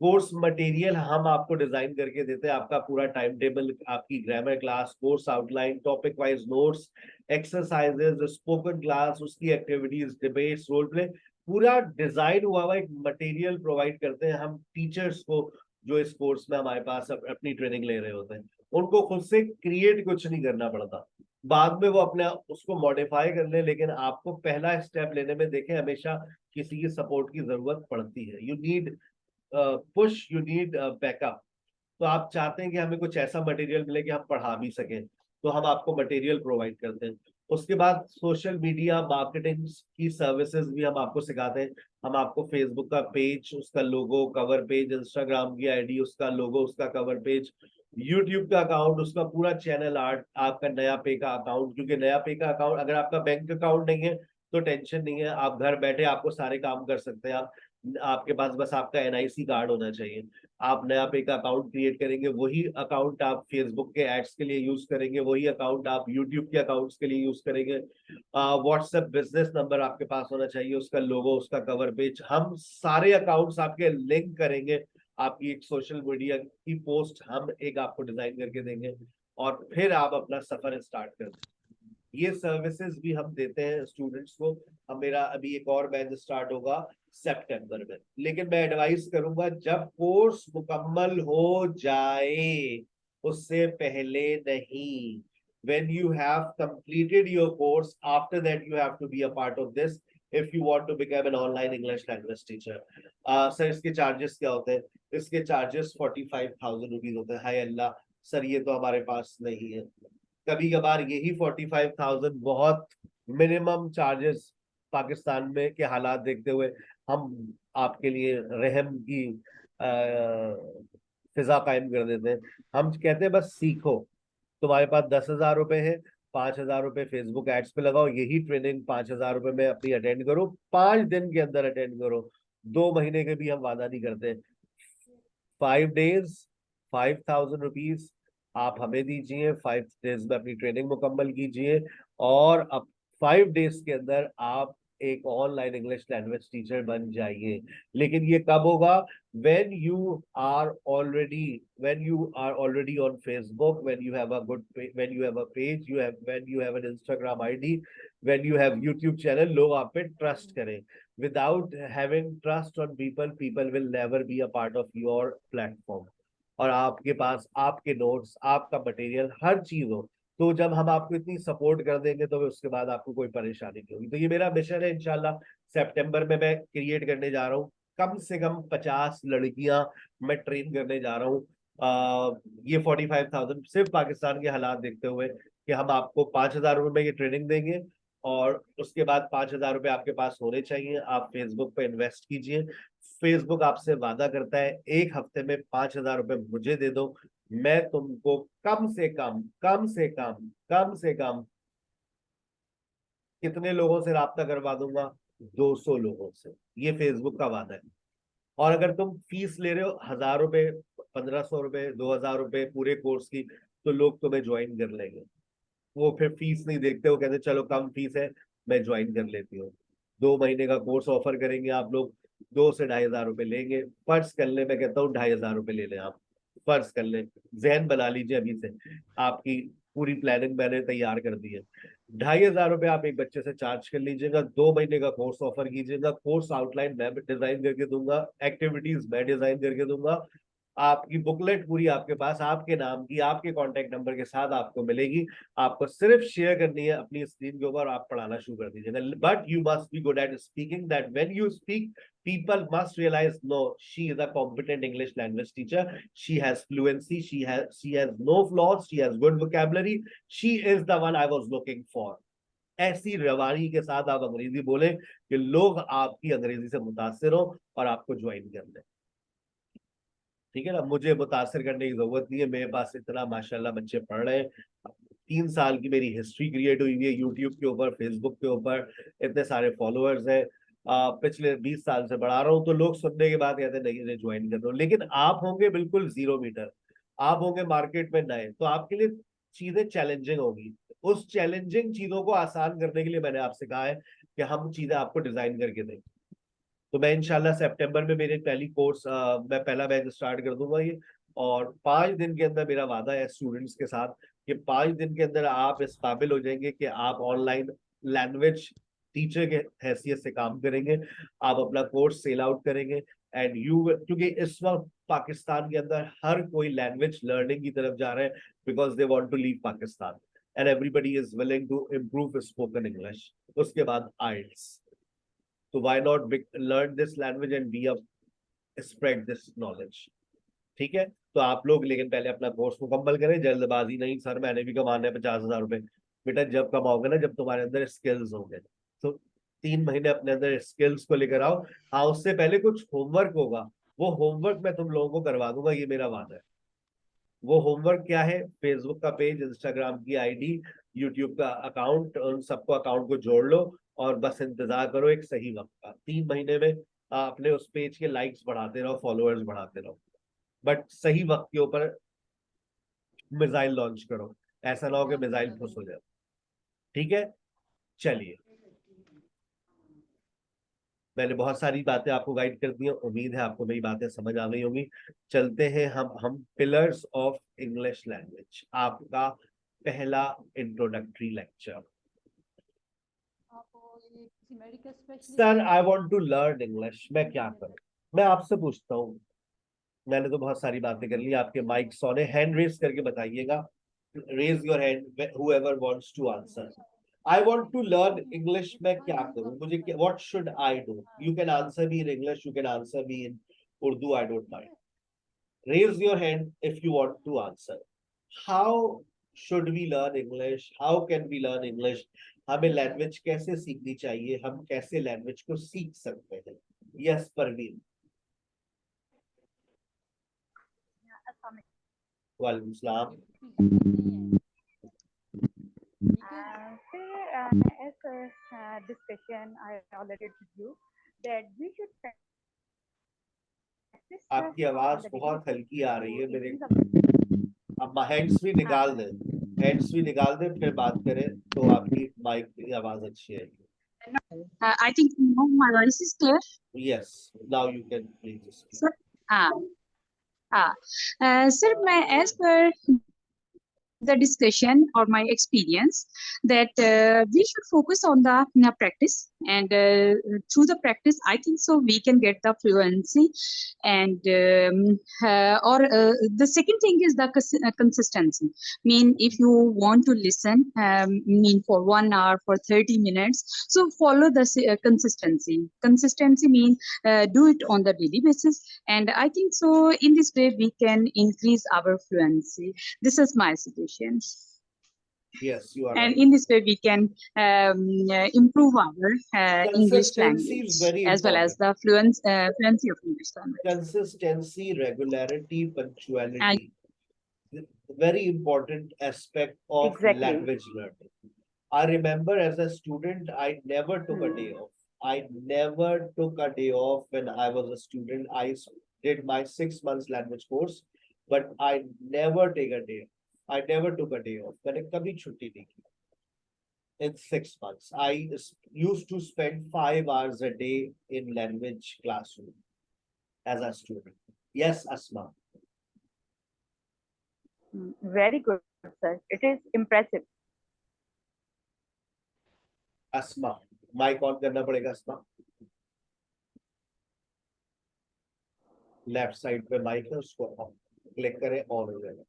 कोर्स मटेरियल हम आपको डिजाइन करके देते हैं, आपका पूरा टाइम टेबल, आपकी grammar class, course outline, topic wise notes, exercises, spoken class, उसकी एक्टिविटीज, डिबेट्स, रोल प्ले, पूरा डिजाइन हुआ हुआ एक मटेरियल प्रोवाइड करते हैं हम टीचर्स को जो इस कोर्स में हमारे पास अपनी ट्रेनिंग ले रहे होते हैं। उनको खुद से क्रिएट कुछ नहीं करना पड़ता, बाद में वो अपने उसको मॉडिफाई कर ले, लेकिन आपको पहला स्टेप लेने में देखें हमेशा किसी की सपोर्ट की जरूरत पड़ती है। You need push, you need backup. तो आप चाहते हैं कि हमें कुछ ऐसा मटेरियल मिले कि हम पढ़ा भी सकें, तो हम आपको मटेरियल प्रोवाइड करते हैं। उसके बाद सोशल मीडिया मार्केटिंग की सर्विसेज भी हम आपको सिखाते हैं। हम आपको फेसबुक का पेज, उसका लोगो, कवर पेज, इंस्टाग्राम की आईडी, उसका लोगो, उसका कवर पेज, यूट्यूब का अकाउंट, उसका पूरा चैनल आर्ट, आपका नया पे का अकाउंट, क्योंकि नया पे का अकाउंट, अगर आपका बैंक अकाउंट नहीं है तो टेंशन नहीं है, आप घर बैठे आपको सारे काम कर सकते हैं। आप आपके पास बस आपका एनआईसी कार्ड होना चाहिए। आप नया पे का अकाउंट क्रिएट करेंगे, वही अकाउंट आप फेसबुक के एड्स के लिए यूज करेंगे, वही अकाउंट आप यूट्यूब के अकाउंट्स के लिए यूज करेंगे। व्हाट्सएप बिजनेस नंबर आपके पास होना चाहिए, उसका लोगो, उसका कवर पेज, हम सारे अकाउंट्स आपके लिंक करेंगे। आपकी एक सोशल मीडिया की पोस्ट हम एक आपको डिजाइन करके देंगे और फिर आप अपना सफर स्टार्ट कर दें। ये सर्विसेज भी हम देते हैं स्टूडेंट्स को। अब मेरा अभी एक और बैच स्टार्ट होगा सितंबर में, लेकिन मैं एडवाइस करूंगा जब कोर्स मुकम्मल हो जाए, उससे पहले नहीं। when you have completed your course, after that you have to be a part of this if you want to become an online English language teacher. Sir इसके चार्जेस क्या होते हैं? इसके चार्जेस 45,000 रुपीज होते हैं। हाय अल्लाह सर, ये तो हमारे पास नहीं है। कभी कभार यही 45,000 बहुत मिनिमम चार्जेस पाकिस्तान में के हालात देखते हुए हम आपके लिए रहम की फिजा कायम कर देते हैं। हम कहते हैं बस सीखो, तुम्हारे पास 10,000 रुपए है, 5,000 रुपए फेसबुक एड्स पे लगाओ, यही ट्रेनिंग 5,000 रुपए में अपनी अटेंड करो, 5 दिन के अंदर अटेंड करो। 2 महीने के भी हम वादा नहीं करते। 5 डेज, 5,000 रुपीज आप हमें दीजिए, 5 डेज में अपनी ट्रेनिंग मुकम्मल कीजिए और अब 5 डेज के अंदर आप एक ऑनलाइन इंग्लिश लैंग्वेज टीचर बन जाइए। लेकिन ये कब होगा? when you are already when you are already on Facebook, when you have a when you have a page, when you have an Instagram ID, when you have YouTube channel, लोग आप पे trust करें। without having trust on people, people will never be a part of your platform। और आपके पास आपके notes, आपका material, हर चीज हो, तो जब हम आपको इतनी सपोर्ट कर देंगे तो उसके बाद आपको कोई परेशानी नहीं होगी। तो ये मेरा मिशन है, इंशाल्लाह सितंबर में मैं क्रिएट करने जा रहा हूँ। कम से कम 50 लड़कियां मैं ट्रेन करने जा रहा हूँ। ये 45,000 सिर्फ पाकिस्तान के हालात देखते हुए कि हम आपको 5,000 रुपए में ये ट्रेनिंग देंगे और उसके बाद 5,000 रुपए आपके पास होने चाहिए। आप फेसबुक पे इन्वेस्ट कीजिए। फेसबुक आपसे वादा करता है 1 हफ्ते में 5,000 रुपए मुझे दे दो, मैं तुमको कम से कम कितने लोगों से राब्ता करवा दूंगा? 200 लोगों से। ये फेसबुक का वादा है। और अगर तुम फीस ले रहे हो 1,000 रुपए, 1,500 रुपए, 2,000 रुपए पूरे कोर्स की, तो लोग तुम्हें ज्वाइन कर लेंगे। वो फिर फीस नहीं देखते, वो कहते चलो कम फीस है, मैं ज्वाइन कर लेती हूँ। 2 महीने का कोर्स ऑफर करेंगे आप लोग, 2 से 2,500 रुपए लेंगे। फर्ज कर ले, मैं कहता हूँ 2,500 रुपए ले लें आप। फर्ज कर ले, जहन बना लीजिए अभी से, आपकी पूरी प्लानिंग मैंने तैयार कर दी है। 2,500 रुपए आप एक बच्चे से चार्ज कर लीजिएगा। 2 महीने का कोर्स ऑफर कीजिएगा। कोर्स आउटलाइन मैं डिजाइन करके दूंगा, एक्टिविटीज मैं डिजाइन करके दूंगा, आपकी बुकलेट पूरी आपके पास आपके नाम की, आपके कॉन्टेक्ट नंबर के साथ आपको मिलेगी। आपको सिर्फ शेयर करनी है अपनी स्क्रीन के ऊपर, आप पढ़ाना शुरू कर दीजिएगा। But you must be good at speaking, that when you speak people must realize, no, she is a competent English language teacher, she has fluency, she has no flaws, she has good vocabulary, she is the one I was looking for। ऐसी रवानी के साथ आप अंग्रेजी बोले कि लोग आपकी अंग्रेजी से मुतासिर हो और आपको ज्वाइन कर लें। ठीक है ना, मुझे मुतासिर करने की जरूरत नहीं है, मेरे पास इतना माशाल्लाह बच्चे पढ़ रहे हैं। 3 साल की मेरी हिस्ट्री क्रिएट हुई है यूट्यूब के ऊपर, फेसबुक के ऊपर, इतने सारे फॉलोअर्स हैं। पिछले 20 साल से पढ़ा रहा हूँ, तो लोग सुनने के बाद कहते हैं नहीं ज्वाइन कर दो। लेकिन आप होंगे बिल्कुल 0 मीटर, आप होंगे मार्केट में नए, तो आपके लिए चीजें चैलेंजिंग होगी। उस चैलेंजिंग चीजों को आसान करने के लिए मैंने आपसे कहा है कि हम चीजें आपको डिजाइन करके दें। तो मैं इंशाल्लाह सितंबर में मेरे पहली कोर्स, मैं पहला बैच स्टार्ट कर दूंगा ये। और 5 दिन के अंदर मेरा वादा है स्टूडेंट्स के साथ कि 5 दिन के अंदर आप इस काबिल हो जाएंगे कि आप ऑनलाइन लैंग्वेज टीचर के हैसियत से काम करेंगे। आप अपना कोर्स सेल आउट करेंगे एंड यू, क्योंकि इस वक्त पाकिस्तान के अंदर हर कोई लैंग्वेज लर्निंग की तरफ जा रहा है, because they want to leave Pakistan and everybody is willing to improve spoken English. उसके बाद आइल्स। तो why not learn this language and be a spread this knowledge। ठीक है, तो आप लोग लेकिन पहले अपना कोर्स मुकम्मल करें, जल्दबाजी नहीं। सर मैंने भी कमाने 50,000 रुपए, बेटा जब कमाओगे ना जब तुम्हारे अंदर स्किल्स होंगे। तो 3 महीने अपने अंदर स्किल्स को लेकर आओ। हाँ, उससे पहले कुछ होमवर्क होगा, वो होमवर्क मैं तुम लोगों को करवा दूंगा, ये मेरा वादा है। वो होमवर्क क्या है? फेसबुक का पेज, इंस्टाग्राम की आईडी, यूट्यूब का अकाउंट, उन सबको अकाउंट को जोड़ लो और बस इंतजार करो एक सही वक्त का। 3 महीने में अपने उस पेज के लाइक्स बढ़ाते रहो, फॉलोअर्स बढ़ाते रहो, बट सही वक्त के ऊपर मिसाइल लॉन्च करो। ऐसा ना हो कि मिसाइल फुस हो जाए। ठीक है, चलिए, मैंने बहुत सारी बातें आपको गाइड कर दी हैं, उम्मीद है आपको मेरी बातें समझ आ गई होंगी। चलते हैं हम पिलर्स ऑफ इंग्लिश लैंग्वेज, आपका पहला introductory lecture. Sir I want to learn English, मैं क्या करूं? मैं आपसे पूछता हूँ, मैंने तो बहुत सारी बातें कर ली, आपके माइक ऑन है, हैंड रेज करके बताइएगा। Raise your hand whoever wants to answer। I want to learn English, मैं क्या करूं? मुझे what should I do? You can answer me in English, you can answer me in Urdu, I don't mind। Raise your hand if you want to answer। How should we learn English? How can we learn English? हमें language कैसे सीखनी चाहिए, हम कैसे language को सीख सकते हैं? यस परवीन। वालेकुम सलाम। As a discussion, I already with you that we should practice आपकी आवाज बहुत हल्की आ रही है मेरे। अब हैंड्स भी निकाल दें, हैंड्स भी निकाल दें फिर बात करें तो आपकी माइक की आवाज अच्छी आएगी। I think now my voice is clear. Yes, now you can please speak। Sir, sir, as per the discussion or my experience that we should focus on the practice, and through the practice I think so we can get the fluency. And or the second thing is the consistency. Mean if you want to listen mean for 1 hour, for 30 minutes, so follow the consistency mean do it on the daily basis, and I think so in this way we can increase our fluency. This is my suggestion. Yes, you are and right। in this way we can improve our English Consistency is language very as well as important। the fluency of English language. Consistency, regularity, punctuality, very important aspect of exactly. language learning। I remember as a student, I never took a day off। I never took a day off when I was a student। I did my 6 months language course, but I never take a day off। I never took a day off। मैंने कभी छुट्टी नहीं की। In 6 months, I used to spend 5 hours a day in language classroom as a student। Yes, Asma। Very good, sir. It is impressive। Asma, mic on करना पड़ेगा Asma। Left side पे mic है, उसको क्लिक करें, on हो जाएगा।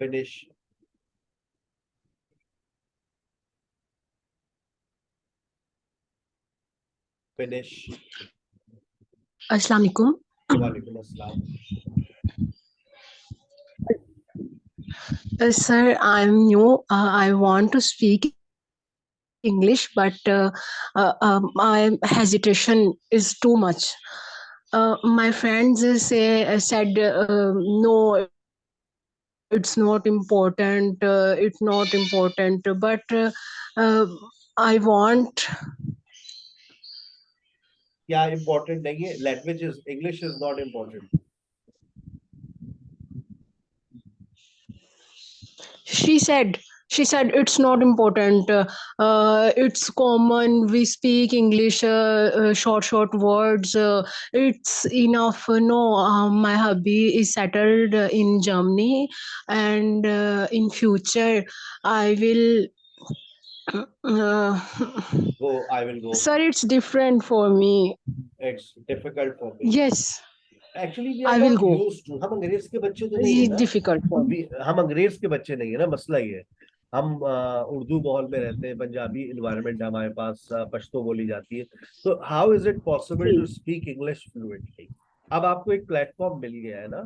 Finish. Finish. अस्सलाम वालेकुम। वालेकुम अस्सलाम। Sir, I'm new. I want to speak English, but my hesitation is too much. My friends said no, it's not important. It's not important, but uh, I want. क्या important नहीं है? Language is English is not important. She said. She said it's not important. It's common. We speak English, short words. It's enough. No, my hubby is settled in Germany, and in future, I will. Uh, Go, I will go. Sir, it's different for me. It's difficult for me. Yes, Actually, we I are will not go. used to. हम अंग्रेज के बच्चे तो नहीं है It's ना. difficult for me. हम अंग्रेज के बच्चे नहीं है ना, मसला ये है. हम उर्दू माहौल में रहते हैं, पंजाबी इन्वायरमेंट है हमारे पास, पश्तो बोली जाती है. तो how is it possible to speak English fluently? अब आपको एक प्लेटफॉर्म मिल गया है ना,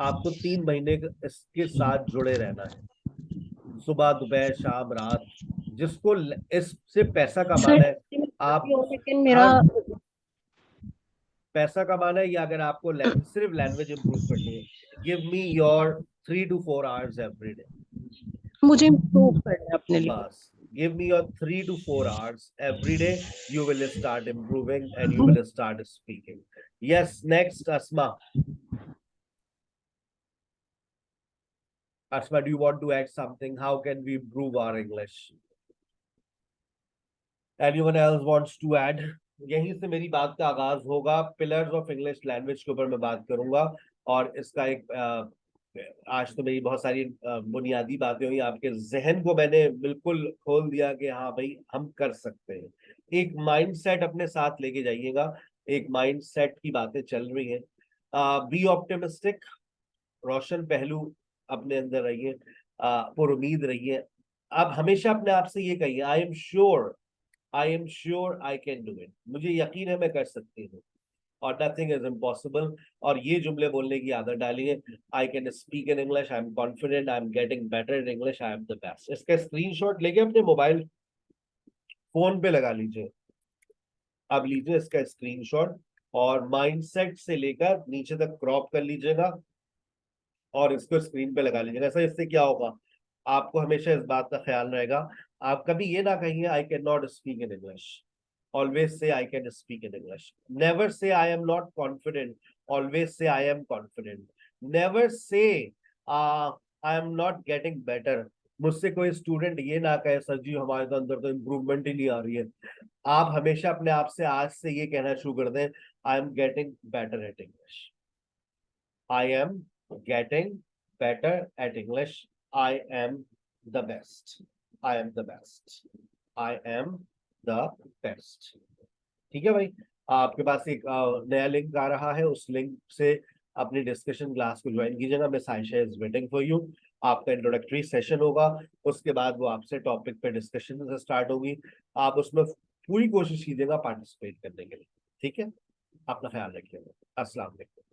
आपको 3 महीने इसके साथ जुड़े रहना है, सुबह दोपहर शाम रात. जिसको इससे पैसा कमाना है, आप मेरा हर पैसा कमाना है, या अगर आपको सिर्फ लैंग्वेज इंप्रूव करनी है, give me your 3 to 4 hours every day. मुझे इम्प्रूव करना है अपने लिए. बस give me your 3 to 4 hours every day. You will start improving and you will start speaking. Yes, next, Asma. Asma, do you want to add something? How can we improve our English? Anyone else wants to add? यहीं से मेरी बात का आगाज होगा. Pillars of English language के ऊपर मैं बात करूंगा, और इसका एक आज तो मेरी बहुत सारी बुनियादी बातें हुई. आपके जहन को मैंने बिल्कुल खोल दिया कि हाँ भाई हम कर सकते हैं. एक माइंडसेट अपने साथ लेके जाइएगा. एक माइंडसेट की बातें चल रही हैं. Be optimistic. रोशन पहलू अपने अंदर रहिए, पुरुमीद रहिए. आप हमेशा अपने आप से ये कहिए, I am sure I can do it. मुझे यकीन है मैं कर सकती हूँ, और नथिंग इज इम्पॉसिबल. और ये जुमले बोलने की आदत डालिए. I can speak in English, I am confident, I am getting better in English, I am the best. इसका स्क्रीनशॉट लेके अपने मोबाइल फोन पे लगा लीजिए. अब लीजिए इसका स्क्रीनशॉट, और माइंडसेट से लेकर नीचे तक क्रॉप कर लीजिएगा, और इसको स्क्रीन पे लगा लीजिएगा. ऐसा इससे क्या होगा, आपको हमेशा इस बात का ख्याल रहेगा. आप कभी ये ना कहिए I can not speak in English. Always say I can speak in English. Never say I am not confident. Always say I am confident. Never say I am not getting better. मुझसे कोई student ये ना कहे sir जी हमारे तो अंदर तो improvement ही नहीं आ रही है. आप हमेशा अपने आप से आज से ये कहना शुरू कर दें, I am getting better at English. I am getting better at English. I am the best. I am the best. I am the best. ठीक है भाई. आपके पास एक नया लिंक आ रहा है, उस लिंक से अपनी डिस्कशन क्लास को ज्वाइन कीजिएगा. Miss Ayesha is waiting for you. आपका इंट्रोडक्टरी सेशन होगा, उसके बाद वो आपसे टॉपिक पे डिस्कशन स्टार्ट होगी. आप उसमें पूरी कोशिश कीजिएगा पार्टिसिपेट करने के लिए. ठीक है, अपना ख्याल रखिएगा. अस्सलाम वालेकुम.